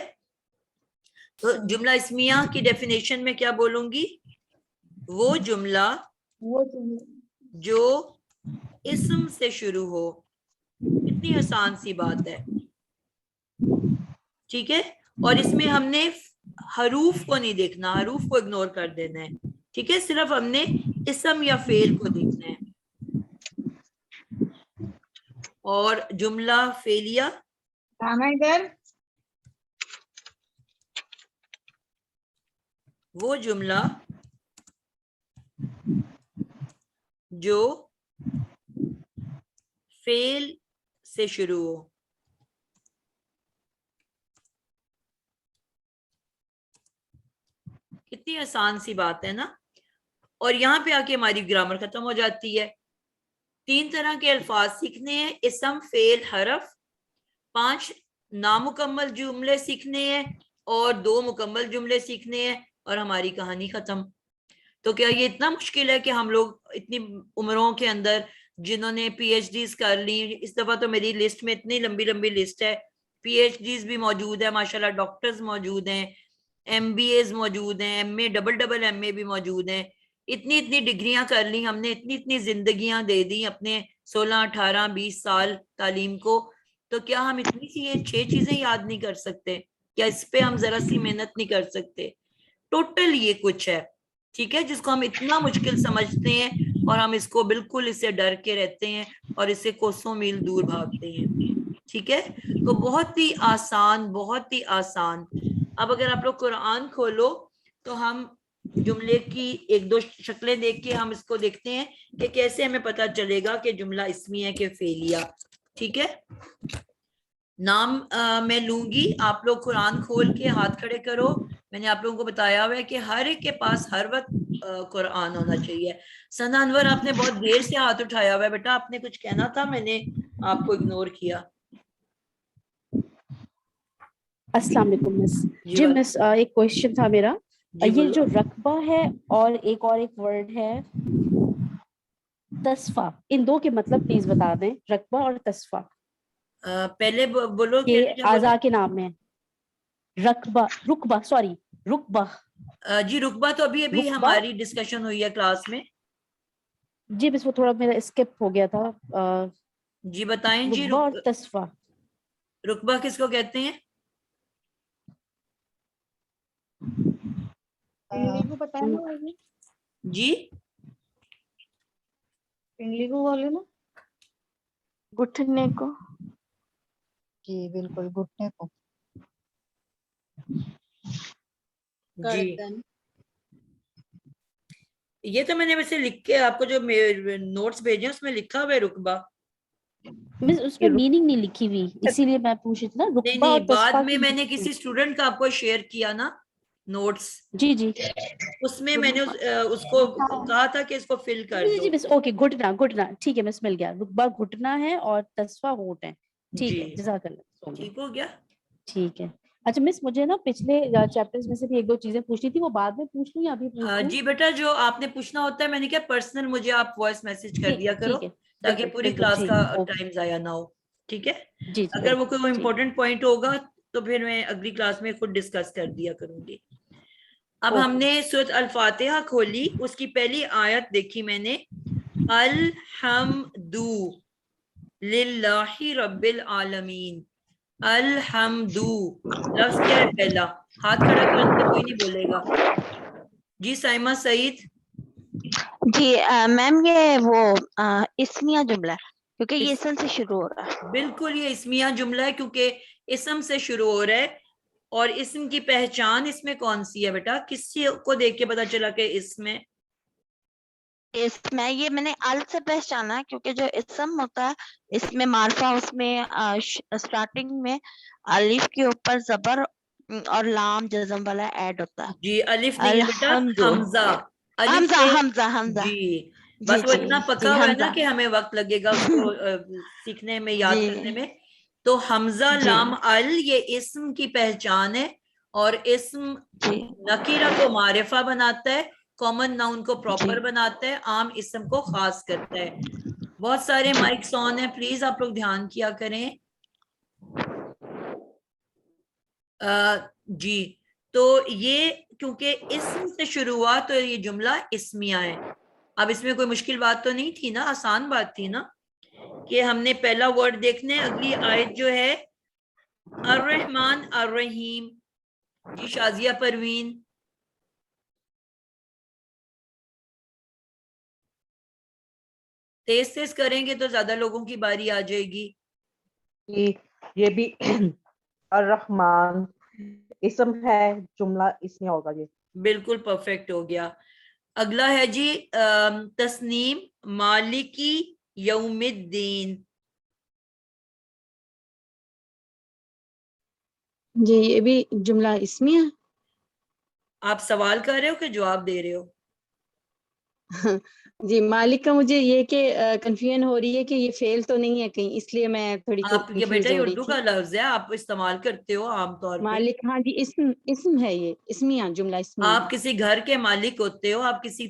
S1: تو جملہ اسمیہ کی ڈیفینیشن میں کیا بولوں گی؟ وہ جملہ جو اسم سے شروع ہو. اتنی آسان سی بات ہے. ٹھیک ہے, اور اس میں ہم نے حروف کو نہیں دیکھنا, حروف کو اگنور کر دینا ہے. ٹھیک ہے, صرف ہم نے اسم یا فعل کو دیکھنا ہے. اور جملہ فعلیہ, وہ جملہ جو فعل سے شروع ہو. کتنی آسان سی بات ہے نا. اور یہاں پہ آ کے ہماری گرامر ختم ہو جاتی ہے. 3 طرح کے الفاظ سیکھنے ہیں, اسم, فعل, حرف. 5 نامکمل جملے سیکھنے ہیں اور 2 مکمل جملے سیکھنے ہیں, اور ہماری کہانی ختم. تو کیا یہ اتنا مشکل ہے کہ ہم لوگ اتنی عمروں کے اندر جنہوں نے پی ایچ ڈیز کر لی, اس دفعہ تو میری لسٹ میں اتنی لمبی لمبی لسٹ ہے, پی ایچ ڈیز بھی موجود ہے ماشاءاللہ, ڈاکٹرز موجود ہیں, ایم بی ایز موجود ہیں, ایم اے, ڈبل ایم اے بھی موجود ہیں. اتنی ڈگریاں کر لی ہم نے, اتنی زندگیاں دے دی اپنے 16, 18, 20 سال تعلیم کو. تو کیا ہم اتنی سی یہ 6 چیزیں یاد نہیں کر سکتے؟ کیا اس پہ ہم ذرا سی محنت نہیں کر سکتے؟ ٹوٹل یہ کچھ ہے, ٹھیک ہے, جس کو ہم اتنا مشکل سمجھتے ہیں اور ہم اس کو بالکل اس سے ڈر کے رہتے ہیں اور اس سے کوسوں میل دور بھاگتے ہیں. ٹھیک ہے, تو بہت ہی آسان, بہت ہی آسان. اب اگر آپ لوگ قرآن کھولو تو ہم جملے کی 1-2 شکلیں دیکھ کے ہم اس کو دیکھتے ہیں کہ کیسے ہمیں پتا چلے گا کہ جملہ اسمیہ ہے کہ فعلیہ. ٹھیک ہے, نام میں لوں گی, آپ لوگ قرآن کھول کے ہاتھ کھڑے کرو. میں نے آپ لوگوں کو بتایا ہوا ہے کہ ہر ایک کے پاس ہر وقت قرآن ہونا چاہیے. ثنا انور آپ نے بہت دیر سے ہاتھ اٹھایا ہوا ہے بیٹا, آپ نے کچھ کہنا تھا, میں نے آپ کو اگنور کیا.
S11: السلام علیکم مس.
S1: جی
S11: جی مس, ایک کوشچن تھا میرا.
S1: جی
S11: یہ
S1: بولو.
S11: جو رقبہ ہے اور ایک ورڈ ہے تصفہ, ان دو کے مطلب پلیز بتا دیں, رقبہ اور تصفہ.
S1: پہلے بولو
S11: یہ
S1: کیا بولا.
S11: اعضاء کے نام میں رقبہ سوری رقبہ.
S1: جی رقبہ تو ابھی
S11: رقبہ,
S1: ہماری ڈسکشن ہوئی ہے کلاس میں.
S11: جی بس وہ تھوڑا میرا اسکپ ہو گیا تھا.
S1: جی بتائیں. جی
S11: رقبہ اور تصفہ.
S1: رقبہ کس کو کہتے ہیں؟
S7: پنگلی کو پتا ہے نا بھائی؟
S1: جی
S7: پنگلی کو بولے نا,
S10: گھٹنے کو.
S5: جی بالکل, گھٹنے کو.
S1: جی یہ تو میں نے ویسے لکھ کے آپ کو جو نوٹس بھیجے اس میں لکھا ہوا ہے رقبہ.
S11: مس اس میں میننگ نہیں لکھی ہوئی, اسی لیے میں پوچھ رہی تھی نا رقبہ اور
S1: بعد
S11: تصفہ
S1: میں نے کسی اسٹوڈنٹ کا آپ کو شیئر کیا نا نوٹس,
S11: جی جی
S1: اس میں نے اس کو کہا تھا کہ اس کو فل کر
S11: جی
S1: دو.
S11: بس اوکے, گھٹنا ٹھیک ہے مس, مل گیا. رقبہ گھٹنا ہے اور تصفہ ہونٹ ہے. ٹھیک ہے, جزاک اللہ.
S1: ٹھیک ہو گیا.
S11: ٹھیک ہے. اچھا مس, مجھے نا پچھلے چیپٹرز میں سے بھی ایک دو چیزیں پوچھنی تھی, وہ بعد میں پوچھ لوں یا ابھی پوچھ لوں؟
S1: جی بیٹا, جو آپ نے پوچھنا ہوتا ہے میں نے کیا پرسنل مجھے آپ وائس میسج کر دیا کرو,
S11: ٹھیک ہے,
S1: تاکہ پوری کلاس کا ٹائم ضائع نہ ہو. ٹھیک ہے,
S11: جی
S1: اگر وہ کوئی امپورٹنٹ پوائنٹ ہوگا تو پھر میں اگلی کلاس میں خود ڈسکس کر دیا کروں گی. اب ہم نے سورۃ الفاتحہ کھولی, اس کی پہلی آیت دیکھی میں نے, الحمد للہ رب العالمین. الحمد لفظ کیا ہے پہلا, ہاتھ کھڑا کرنے سے کوئی نہیں بولے گا. جی سائمہ سعید.
S8: جی میم, یہ وہ اسمیہ جملہ ہے کیونکہ یہ اسم سے شروع ہو رہا ہے.
S1: بالکل یہ اسمیہ جملہ ہے کیونکہ اسم سے شروع ہو رہا ہے. اور اسم کی پہچان اس میں کون سی ہے بیٹا, کسی کو دیکھ کے پتا چلا کہ اس میں
S8: یہ میں نے ال سے پہچانا ہے, کیونکہ جو اسم ہوتا ہے اس میں معرفہ, اس میں اسٹارٹنگ میں الف کے اوپر زبر اور لام جزم والا ایڈ ہوتا ہے.
S1: جی الف نہیں ہے بیٹا, حمزہ.
S8: حمزہ.
S1: جی بس وہ اتنا پکا ہوا ہے نا کہ ہمیں وقت لگے گا اس کو سیکھنے میں, یاد کرنے میں. تو حمزہ لام ال یہ اسم کی پہچان ہے, اور اسم نکیرہ کو معرفہ بناتا ہے, کامن ناؤن کو پراپر بناتا ہے, عام اسم کو خاص کرتا ہے. بہت سارے مائکس آن ہیں, پلیز آپ لوگ دھیان کیا کریں. جی تو یہ کیونکہ اسم سے شروع ہوا تو یہ جملہ اسمیہ ہے. اب اس میں کوئی مشکل بات تو نہیں تھی نا, آسان بات تھی نا, کہ ہم نے پہلا ورڈ دیکھنے. اگلی آیت جو ہے الرحمن الرحیم. جی شازیہ پروین. تیز تیز کریں گے تو زیادہ لوگوں کی باری آ جائے گی.
S12: یہ بھی الرحمن اسم ہے, جملہ اس میں ہوگا. یہ
S1: بالکل پرفیکٹ ہو گیا. اگلا ہے جی تسنیم مالکی یوم الدین.
S9: جی یہ بھی جملہ اسمیہ.
S1: آپ سوال کر رہے ہو کہ جواب دے رہے ہو؟
S9: جی مالک کا مجھے یہ کہ کنفیوژن ہو رہی ہے کہ یہ فیل تو نہیں ہے کہیں, اس لیے میں تھوڑی
S1: آپ یہ بیٹا
S9: کنفیوز
S1: یہ
S9: ہو رہی
S1: اردو
S9: تھی.
S1: کا لفظ ہے, آپ استعمال کرتے ہو عام طور پہ.
S9: مالک, ہاں جی اسم ہے, یہ اسمیہ جملہ اسمیہ.
S1: آپ کسی گھر کے مالک ہوتے ہو, آپ کسی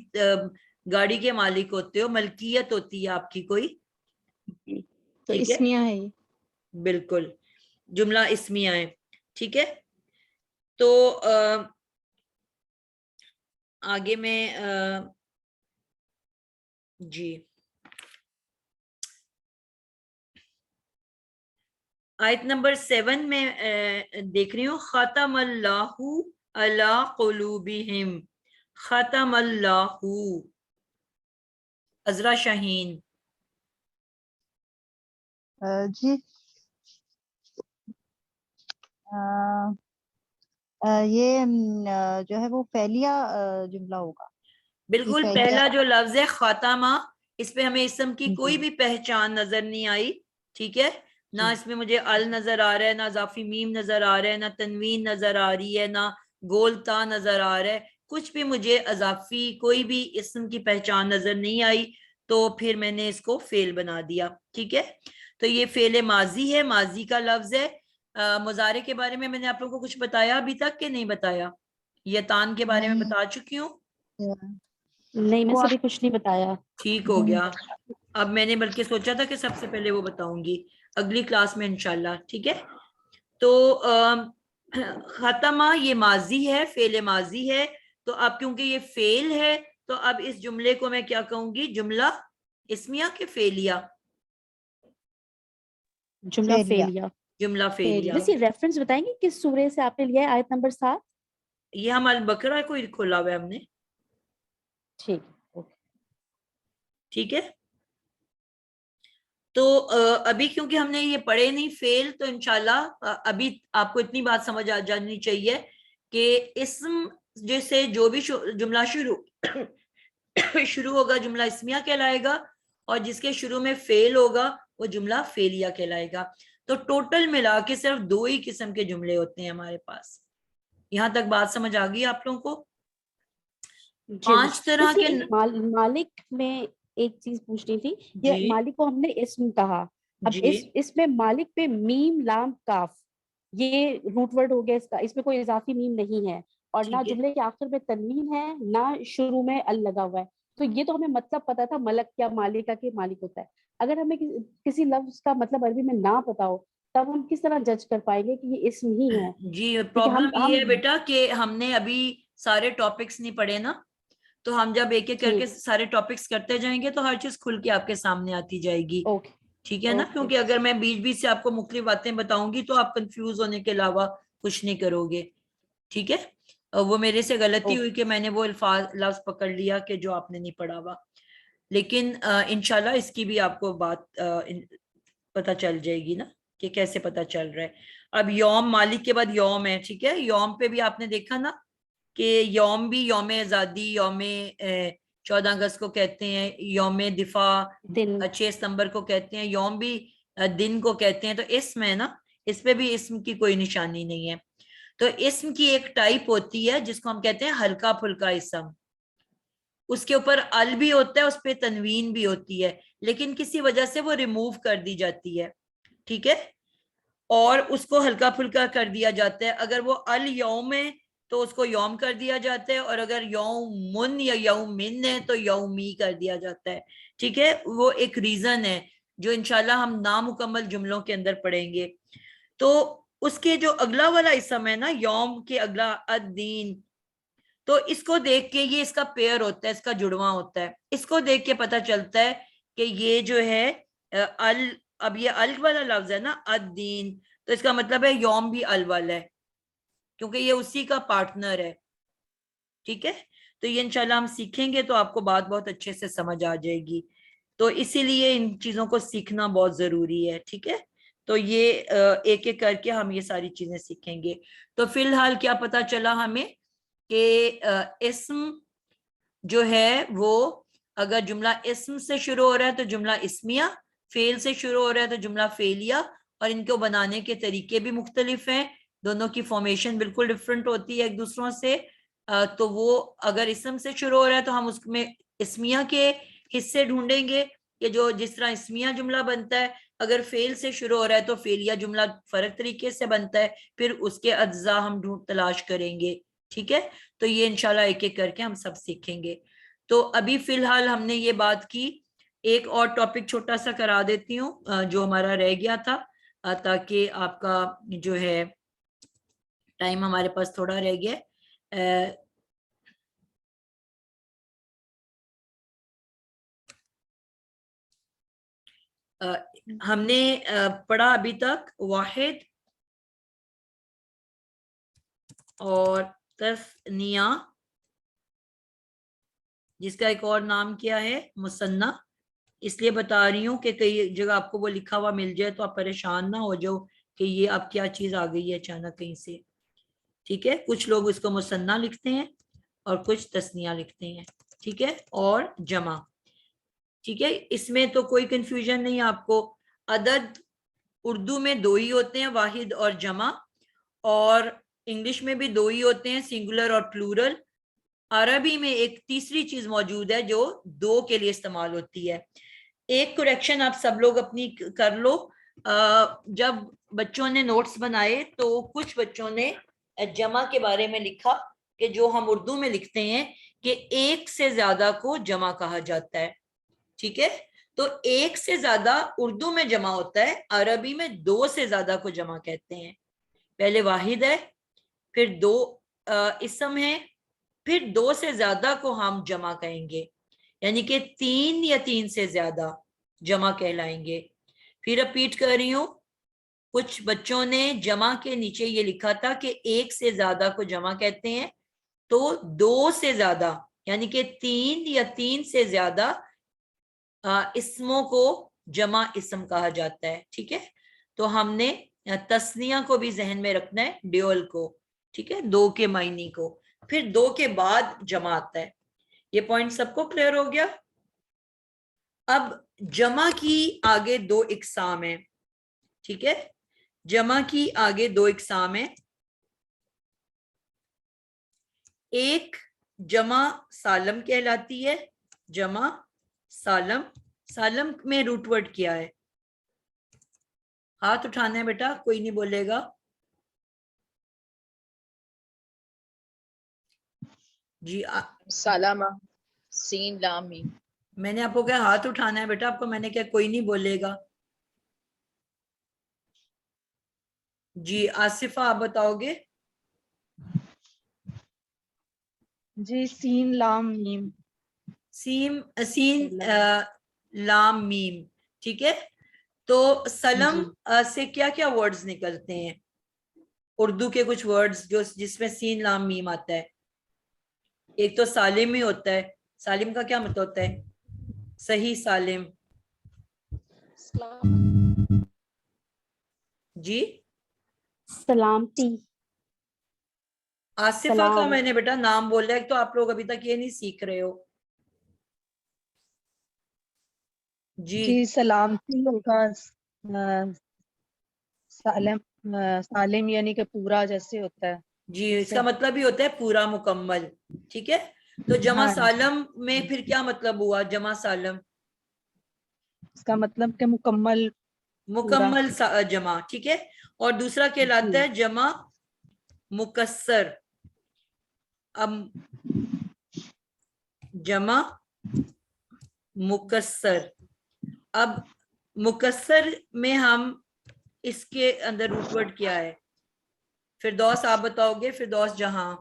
S1: گاڑی کے مالک ہوتے ہو, ملکیت ہوتی ہے آپ کی کوئی,
S9: تو اسمیہ ہے یہ.
S1: بالکل جملہ اسمیہ ہے. ٹھیک ہے, تو آگے میں جی آیت نمبر 7 میں دیکھ رہی ہوں, ختم اللہ علی قلوبہم. ختم اللہ. عذرا شاہین.
S5: جی یہ جو ہے وہ پہلیا جملہ ہوگا.
S1: بالکل پہلا جو لفظ ہے خاتمہ, اس پہ ہمیں اسم کی کوئی بھی پہچان نظر نہیں آئی. ٹھیک ہے, نہ اس میں مجھے ال نظر آ رہا ہے, نہ اضافی میم نظر آ رہا ہے, نہ تنوین نظر آ رہی ہے, نہ گول تا نظر آ رہا ہے. کچھ بھی مجھے اضافی کوئی بھی اسم کی پہچان نظر نہیں آئی تو پھر میں نے اس کو فعل بنا دیا. ٹھیک ہے, تو یہ فعل ماضی ہے, ماضی کا لفظ ہے. مضارع کے بارے میں نے آپ لوگوں کو کچھ بتایا ابھی تک کہ نہیں بتایا؟ یتان کے بارے میں
S5: نہیں.
S1: بتا چکی ہوں.
S11: نہیں میں سبھی کچھ نہیں بتایا.
S1: ٹھیک ہو گیا. اب میں نے بلکہ سوچا تھا کہ سب سے پہلے وہ بتاؤں گی اگلی کلاس میں انشاءاللہ. ٹھیک ہے, تو ختمہ یہ ماضی ہے, فعل ماضی ہے. تو اب کیونکہ یہ فعل ہے تو اب اس جملے کو میں کیا کہوں گی, جملہ اسمیہ کے فعلیہ؟
S11: جملہ فعلیہ.
S1: جملہ فعلیہ.
S11: ویسے ریفرنس بتائیں گے کس سورے سے آپ نے لیا ہے, آیت نمبر 7؟
S1: یہ ہم البقرہ کو کھولا ہوا ہے ہم نے.
S11: ٹھیک.
S1: ٹھیک ہے, تو ابھی کیونکہ ہم نے یہ پڑھے نہیں فعل, تو انشاءاللہ ابھی آپ کو اتنی بات سمجھ آ جانی چاہیے کہ اسم جیسے جو بھی جملہ شروع ہوگا جملہ اسمیہ کہلائے گا, اور جس کے شروع میں فعل ہوگا وہ جملہ فعلیہ کہلائے گا. تو ٹوٹل ملا کے صرف 2 ہی قسم کے جملے ہوتے ہیں ہمارے پاس. یہاں تک بات سمجھ آ گئی آپ لوگوں کو؟ 5 طرح کے.
S11: مالک میں ایک چیز پوچھنی تھی, یہ مالک کو ہم نے اسم کہا, اب اس میں مالک پہ میم لام کاف یہ روٹ ورڈ ہو گیا, اس میں کوئی اضافی میم نہیں ہے, اور نہ جملے کے آخر میں تنوین ہے نہ شروع میں ال لگا ہوا ہے. تو یہ تو ہمیں مطلب پتا تھا ملک یا مالکہ کے مالک ہوتا ہے. اگر ہمیں کسی لفظ کا مطلب عربی میں نہ پتا ہو تب ہم کس طرح جج کر پائیں گے کہ یہ اسم ہی ہے؟
S1: جی پرابلم یہ ہے بیٹا کہ ہم نے ابھی سارے ٹاپکس نہیں پڑھے نا, تو ہم جب ایک ایک کر کے سارے ٹاپکس کرتے جائیں گے تو ہر چیز کھل کے آپ کے سامنے آتی جائے گی. ٹھیک ہے نا, کیونکہ اگر میں بیچ بیچ سے آپ کو مختلف باتیں بتاؤں گی تو آپ کنفیوز ہونے کے علاوہ کچھ نہیں کرو گے. ٹھیک ہے, وہ میرے سے غلطی ہوئی کہ میں نے وہ لفظ پکڑ لیا کہ جو آپ نے نہیں پڑھا ہوا, لیکن انشاءاللہ اس کی بھی آپ کو بات پتہ چل جائے گی نا کہ کیسے پتہ چل رہا ہے. اب یوم, مالک کے بعد یوم ہے. ٹھیک ہے, یوم پہ بھی آپ نے دیکھا نا کہ یوم بھی یوم آزادی, یوم 14 اگست کو کہتے ہیں, یوم دفاع 6 ستمبر کو کہتے ہیں, یوم بھی دن کو کہتے ہیں. تو اسم ہے نا, اس پہ بھی اسم کی کوئی نشانی نہیں ہے. تو اسم کی ایک ٹائپ ہوتی ہے جس کو ہم کہتے ہیں ہلکا پھلکا اسم. اس کے اوپر ال بھی ہوتا ہے, اس پہ تنوین بھی ہوتی ہے, لیکن کسی وجہ سے وہ ریموو کر دی جاتی ہے. ٹھیک ہے, اور اس کو ہلکا پھلکا کر دیا جاتا ہے. اگر وہ ال یوم ہے تو اس کو یوم کر دیا جاتا ہے, اور اگر یومن یا یومن ہے تو یومی کر دیا جاتا ہے. ٹھیک ہے, وہ ایک ریزن ہے جو انشاءاللہ ہم نامکمل جملوں کے اندر پڑھیں گے. تو اس کے جو اگلا والا اسم ہے نا, یوم کے اگلا الدین, تو اس کو دیکھ کے یہ اس کا پیئر ہوتا ہے, اس کا جڑواں ہوتا ہے. اس کو دیکھ کے پتہ چلتا ہے کہ یہ جو ہے اب یہ ال والا لفظ ہے نا الدین, تو اس کا مطلب ہے یوم بھی ال والا ہے کیونکہ یہ اسی کا پارٹنر ہے. ٹھیک ہے, تو یہ انشاءاللہ ہم سیکھیں گے تو آپ کو بات بہت اچھے سے سمجھ آ جائے گی. تو اسی لیے ان چیزوں کو سیکھنا بہت ضروری ہے. ٹھیک ہے, تو یہ ایک ایک کر کے ہم یہ ساری چیزیں سیکھیں گے. تو فی الحال کیا پتا چلا ہمیں کہ اسم جو ہے وہ اگر جملہ اسم سے شروع ہو رہا ہے تو جملہ اسمیہ, فعل سے شروع ہو رہا ہے تو جملہ فعلیہ, اور ان کو بنانے کے طریقے بھی مختلف ہیں. دونوں کی فارمیشن بالکل ڈفرنٹ ہوتی ہے ایک دوسروں سے. تو وہ اگر اسم سے شروع ہو رہا ہے تو ہم اس میں اسمیہ کے حصے ڈھونڈیں گے کہ جو جس طرح اسمیہ جملہ بنتا ہے. اگر فعل سے شروع ہو رہا ہے تو فعلیہ جملہ فرق طریقے سے بنتا ہے, پھر اس کے اجزاء ہم تلاش کریں گے. ٹھیک ہے, تو یہ انشاءاللہ ایک ایک کر کے ہم سب سیکھیں گے. تو ابھی فی الحال ہم نے یہ بات کی. ایک اور ٹاپک چھوٹا سا کرا دیتی ہوں جو ہمارا رہ گیا تھا, تاکہ آپ کا جو ہے ٹائم ہمارے پاس تھوڑا رہ گیا. ہم نے پڑھا ابھی تک واحد اور تثنیہ, جس کا ایک اور نام کیا ہے مثنیٰ. اس لیے بتا رہی ہوں کہ کئی جگہ آپ کو وہ لکھا ہوا مل جائے تو آپ پریشان نہ ہو جاؤ کہ یہ اب کیا چیز آ گئی ہے اچانک کہیں سے. ٹھیک ہے, کچھ لوگ اس کو مثنیٰ لکھتے ہیں اور کچھ تثنیہ لکھتے ہیں. ٹھیک ہے, اور جمع. ٹھیک ہے, اس میں تو کوئی کنفیوژن نہیں آپ کو. عدد اردو میں 2 ہی ہوتے ہیں, واحد اور جمع, اور انگلش میں بھی 2 ہی ہوتے ہیں, سنگولر اور پلورل. عربی میں ایک تیسری چیز موجود ہے جو دو کے لیے استعمال ہوتی ہے. ایک کریکشن آپ سب لوگ اپنی کر لو. جب بچوں نے نوٹس بنائے تو کچھ بچوں نے جمع کے بارے میں لکھا کہ جو ہم اردو میں لکھتے ہیں کہ ایک سے زیادہ کو جمع کہا جاتا ہے. ٹھیک ہے, تو ایک سے زیادہ اردو میں جمع ہوتا ہے, عربی میں دو سے زیادہ کو جمع کہتے ہیں. پہلے واحد ہے, پھر دو اسم ہے, پھر دو سے زیادہ کو ہم جمع کہیں گے, یعنی کہ تین یا تین سے زیادہ جمع کہلائیں گے. پھر رپیٹ کر رہی ہوں, کچھ بچوں نے جمع کے نیچے یہ لکھا تھا کہ ایک سے زیادہ کو جمع کہتے ہیں, تو دو سے زیادہ یعنی کہ تین یا تین سے زیادہ اسموں کو جمع اسم کہا جاتا ہے. ٹھیک ہے, تو ہم نے تسنیہ کو بھی ذہن میں رکھنا ہے, ڈیول کو. ٹھیک ہے, دو کے معنی کو, پھر دو کے بعد جمع آتا ہے. یہ پوائنٹ سب کو کلیئر ہو گیا؟ اب جمع کی آگے دو اقسام ہیں. ٹھیک ہے, جمع کی آگے دو اقسام ہیں. ایک جمع سالم کہلاتی ہے, جمع سالم. سالم میں روٹ ورڈ کیا ہے؟ ہاتھ اٹھانا ہے بیٹا, کوئی نہیں بولے گا. جی
S13: سلامہ, سین لام میم.
S1: میں نے آپ کو کہا ہاتھ اٹھانا ہے بیٹا, آپ کو میں نے کہا کوئی نہیں بولے گا. جی آصفہ آپ بتاؤ گے؟
S7: جی سین لام میم.
S1: سین لام میم. ٹھیک ہے, تو سلم سے کیا کیا ورڈز نکلتے ہیں؟ اردو کے کچھ ورڈز جو جس میں سین لام میم آتا ہے. ایک تو سالم ہی ہوتا ہے. سالم کا کیا مطلب ہوتا ہے؟ صحیح سالم. جی
S11: سلامتی.
S1: آصفہ کا میں نے بیٹا نام بولا ہے, تو آپ لوگ ابھی تک یہ نہیں سیکھ رہے ہو.
S7: جی سلامتی ہوگا سالم یعنی کہ پورا جیسے ہوتا ہے.
S1: جی اس کا مطلب ہی ہوتا ہے پورا, مکمل. ٹھیک ہے, تو جمع سالم میں پھر کیا مطلب ہوا؟ جمع سالم
S7: اس کا مطلب کہ مکمل
S1: جمع. ٹھیک ہے, اور دوسرا کہلاتا ہے جمع مکسر. اب جمع مکسر, اب مکسر میں ہم اس کے اندر روٹ ورڈ کیا ہے؟ فردوس آپ بتاؤ گے؟ فردوس جہاں,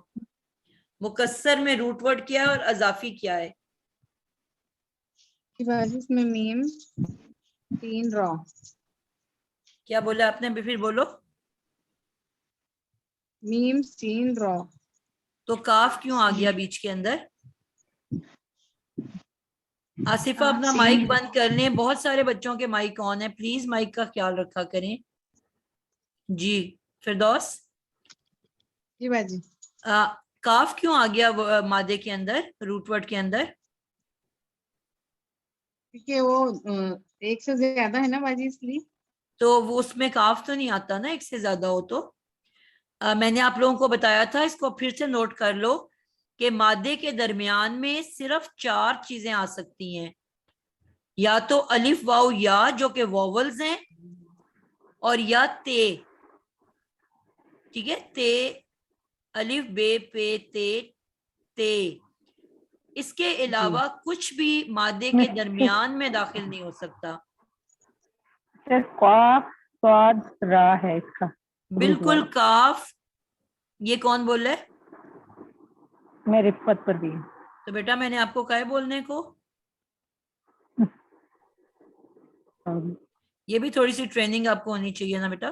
S1: مکسر میں روٹ ورڈ کیا ہے اور اضافی کیا ہے؟
S7: اس میں میم تین را.
S1: کیا بولا آپ نے؟ پھر بولو.
S7: میم سین را.
S1: تو کاف کیوں آ گیا بیچ کے اندر؟ آصفہ اپنا مائک بند کر لیں. بہت سارے بچوں کے مائک آن ہیں, پلیز مائک کا خیال رکھا کریں. جی فردوس.
S7: جی باجی.
S1: کاف کیوں آ گیا مادے کے اندر, روٹ ورڈ کے اندر؟
S7: کیونکہ وہ ایک سے زیادہ ہے نا باجی, اس لیے.
S1: تو وہ اس میں کاف تو نہیں آتا نا, ایک سے زیادہ ہو تو. میں نے آپ لوگوں کو بتایا تھا, اس کو پھر سے نوٹ کر لو کہ مادے کے درمیان میں صرف چار چیزیں آ سکتی ہیں. یا تو الف واو یا جو کہ واولز ہیں, اور یا تے. ٹھیک ہے, تے, الف بے پے تے تے. اس کے علاوہ کچھ بھی مادے کے درمیان میں داخل نہیں ہو سکتا.
S7: را ہے اس کا.
S1: بالکل کاف. یہ کون بول رہا ہے؟
S7: میرے پد پر بھی.
S1: تو بیٹا میں نے آپ کو کہا ہے بولنے کو. یہ بھی تھوڑی سی ٹریننگ آپ کو ہونی چاہیے نا بیٹا.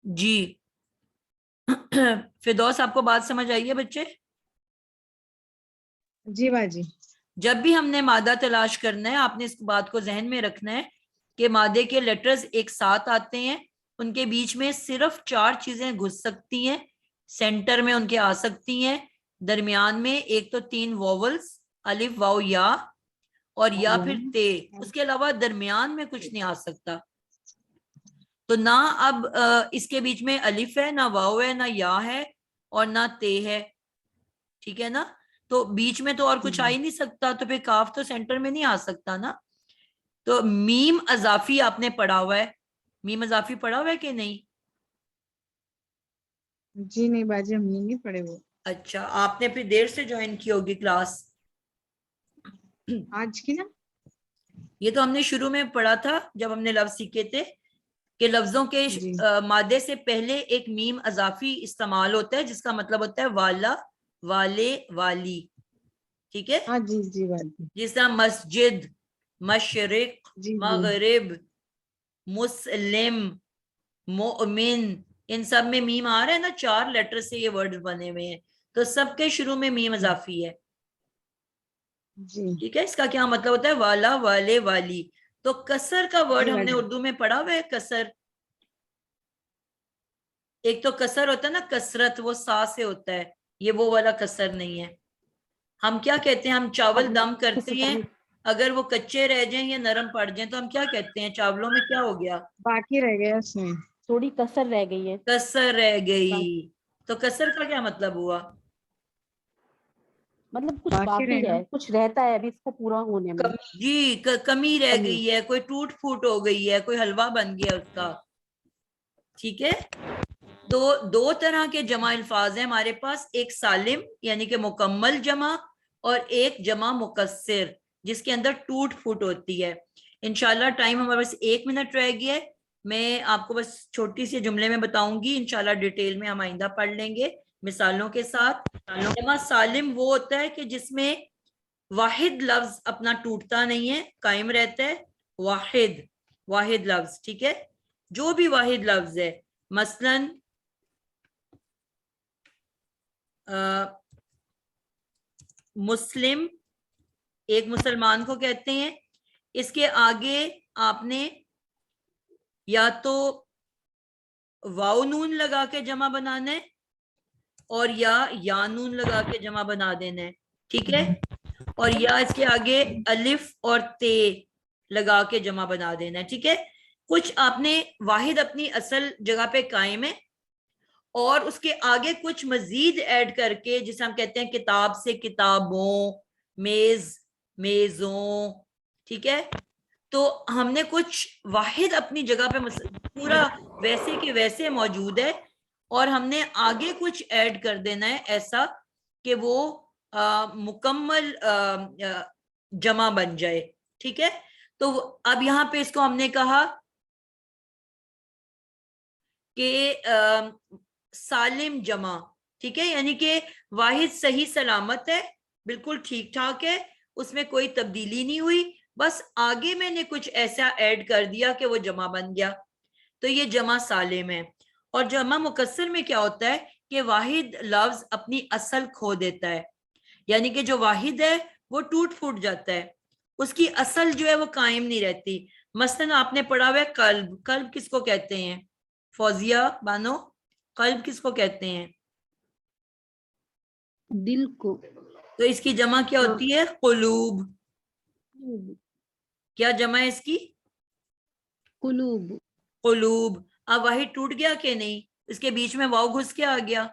S1: جی فردوس آپ کو بات سمجھ آئی ہے بچے؟
S7: جی باجی.
S1: جب بھی ہم نے مادہ تلاش کرنا ہے, آپ نے اس بات کو ذہن میں رکھنا ہے کہ مادے کے لیٹرز ایک ساتھ آتے ہیں, ان کے بیچ میں صرف چار چیزیں گھس سکتی ہیں, سینٹر میں ان کے آ سکتی ہیں, درمیان میں ایک تو تین واولز الف واو یا, اور یا پھر تے. اس کے علاوہ درمیان میں کچھ نہیں آ سکتا. تو نہ اب اس کے بیچ میں الف ہے, نہ واو ہے, نہ یا ہے, اور نہ تے ہے. ٹھیک ہے نا, تو بیچ میں تو اور کچھ آ ہی نہیں سکتا, تو پھر کاف تو سینٹر میں نہیں آ سکتا نا. تو میم اضافی آپ نے پڑھا ہوا ہے, میم اضافی پڑھا ہوا ہے کہ نہیں؟
S7: جی نہیں باجی ہم نہیں پڑھے وہ.
S1: اچھا, آپ نے پھر دیر سے جوائن کی ہوگی کلاس
S7: آج کی نا.
S1: یہ تو ہم نے شروع میں پڑھا تھا جب ہم نے لفظ سیکھے تھے کہ لفظوں کے مادے سے پہلے ایک میم اضافی استعمال ہوتا ہے جس کا مطلب ہوتا ہے والا, والے, والی. ٹھیک ہے,
S7: ہاں جی جی باجی.
S1: جس طرح مسجد, مشرق,
S7: جی
S1: مغرب, مسلم, مومن, ان سب میں میم آ رہا ہے نا, 4 لیٹر سے یہ ورڈ بنے ہوئے ہیں, تو سب کے شروع میں میم اضافی ہے.
S7: جی
S1: ٹھیک ہے, اس کا کیا مطلب ہوتا ہے والا, والے, والی. تو کسر کا ورڈ
S7: جی
S1: ہم نے
S7: باجی.
S1: اردو میں پڑھا ہوا ہے. کسر, ایک تو کسر ہوتا ہے نا کسرت, وہ سا سے ہوتا ہے, یہ وہ والا کسر نہیں ہے. ہم کیا کہتے ہیں, ہم چاول دم کرتے ہیں, اگر وہ کچے رہ جائیں یا نرم پڑ جائیں تو ہم کیا کہتے ہیں, چاولوں میں کیا ہو گیا,
S7: باقی رہ گیا اس میں,
S11: تھوڑی کسر رہ گئی ہے.
S1: کسر رہ گئی. تو کسر کا کیا مطلب ہوا؟
S11: مطلب کچھ
S7: باقی
S11: باقی
S7: رہنا.
S11: ہے, کچھ رہتا ہے ابھی اس کو پورا ہونے میں.
S1: جی, کمی رہ
S11: کمی.
S1: گئی ہے, کوئی ٹوٹ پھوٹ ہو گئی ہے, کوئی حلوہ بن گیا اس کا. ٹھیک ہے, دو طرح کے جمع الفاظ ہیں ہمارے پاس, ایک سالم یعنی کہ مکمل جمع, اور ایک جمع مکسر جس کے اندر ٹوٹ پھوٹ ہوتی ہے. انشاءاللہ ٹائم ہمارے پاس 1 منٹ رہ گیا ہے, میں آپ کو بس چھوٹی سی جملے میں بتاؤں گی, انشاءاللہ ڈیٹیل میں ہم آئندہ پڑھ لیں گے مثالوں کے ساتھ. جمع سالم وہ ہوتا ہے کہ جس میں واحد لفظ اپنا ٹوٹتا نہیں ہے, قائم رہتا ہے. واحد لفظ, ٹھیک ہے, جو بھی واحد لفظ ہے, مثلاً مسلم ایک مسلمان کو کہتے ہیں, اس کے آگے آپ نے یا تو واو نون لگا کے جمع بنانا ہے اور یا نون لگا کے جمع بنا دینا ہے. ٹھیک ہے, اور یا اس کے آگے الف اور تے لگا کے جمع بنا دینا ہے. ٹھیک ہے, کچھ آپ نے واحد اپنی اصل جگہ پہ قائم ہے اور اس کے آگے کچھ مزید ایڈ کر کے, جسے ہم کہتے ہیں کتاب سے کتابوں, میز میزوں. ٹھیک ہے, تو ہم نے کچھ واحد اپنی جگہ پہ پورا ویسے کے ویسے موجود ہے, اور ہم نے آگے کچھ ایڈ کر دینا ہے ایسا کہ وہ مکمل جمع بن جائے. ٹھیک ہے, تو اب یہاں پہ اس کو ہم نے کہا کہ سالم جمع. ٹھیک ہے, یعنی کہ واحد صحیح سلامت ہے, بالکل ٹھیک ٹھاک ہے, اس میں کوئی تبدیلی نہیں ہوئی, بس آگے میں نے کچھ ایسا ایڈ کر دیا کہ وہ جمع بن گیا, تو یہ جمع سالم ہے. اور جمع مکسر میں کیا ہوتا ہے کہ واحد لفظ اپنی اصل کھو دیتا ہے, یعنی کہ جو واحد ہے وہ ٹوٹ پھوٹ جاتا ہے, اس کی اصل جو ہے وہ قائم نہیں رہتی. مثلاً آپ نے پڑھا ہوا ہے قلب. قلب کس کو کہتے ہیں فوزیہ بانو, قلب کس کو کہتے ہیں؟
S9: دل کو.
S1: تو اس کی جمع کیا ہوتی ہے؟ قلوب. کیا جمع ہے اس کی؟
S9: قلوب.
S1: قلوب. اب واحد ٹوٹ گیا کہ نہیں, اس کے بیچ میں واو گھس کے آ گیا,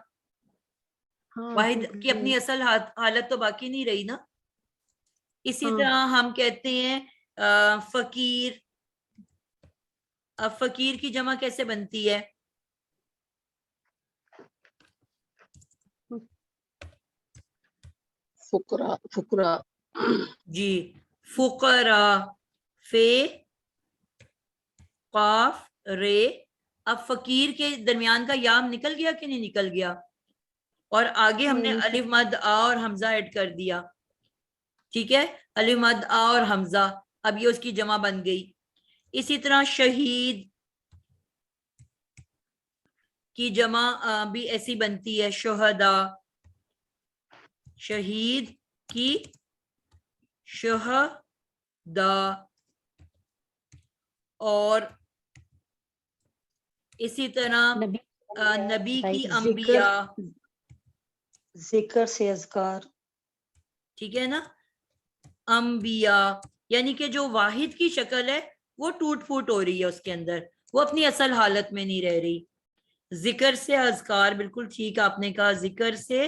S1: واحد کی اپنی اصل حالت تو باقی نہیں رہی نا. اسی طرح ہم کہتے ہیں فقیر. اب فقیر کی جمع کیسے بنتی ہے؟
S9: فقراء.
S1: جی, فقراء, فے قاف رے. اب فقیر کے درمیان کا یام نکل گیا کہ نہیں نکل گیا, اور آگے ہم نے الف مد آ اور حمزہ ایڈ کر دیا. ٹھیک ہے, الف مد آ اور حمزہ, اب یہ اس کی جمع بن گئی. اسی طرح شہید کی جمع بھی ایسی بنتی ہے, شہداء. شہید کی شہداء. اور اسی طرح نبی کی انبیاء.
S9: ذکر سے اذکار.
S1: ٹھیک ہے نا, انبیاء, یعنی کہ جو واحد کی شکل ہے وہ ٹوٹ پھوٹ ہو رہی ہے اس کے اندر, وہ اپنی اصل حالت میں نہیں رہ رہی. ذکر سے اذکار, بالکل ٹھیک آپ نے کہا, ذکر سے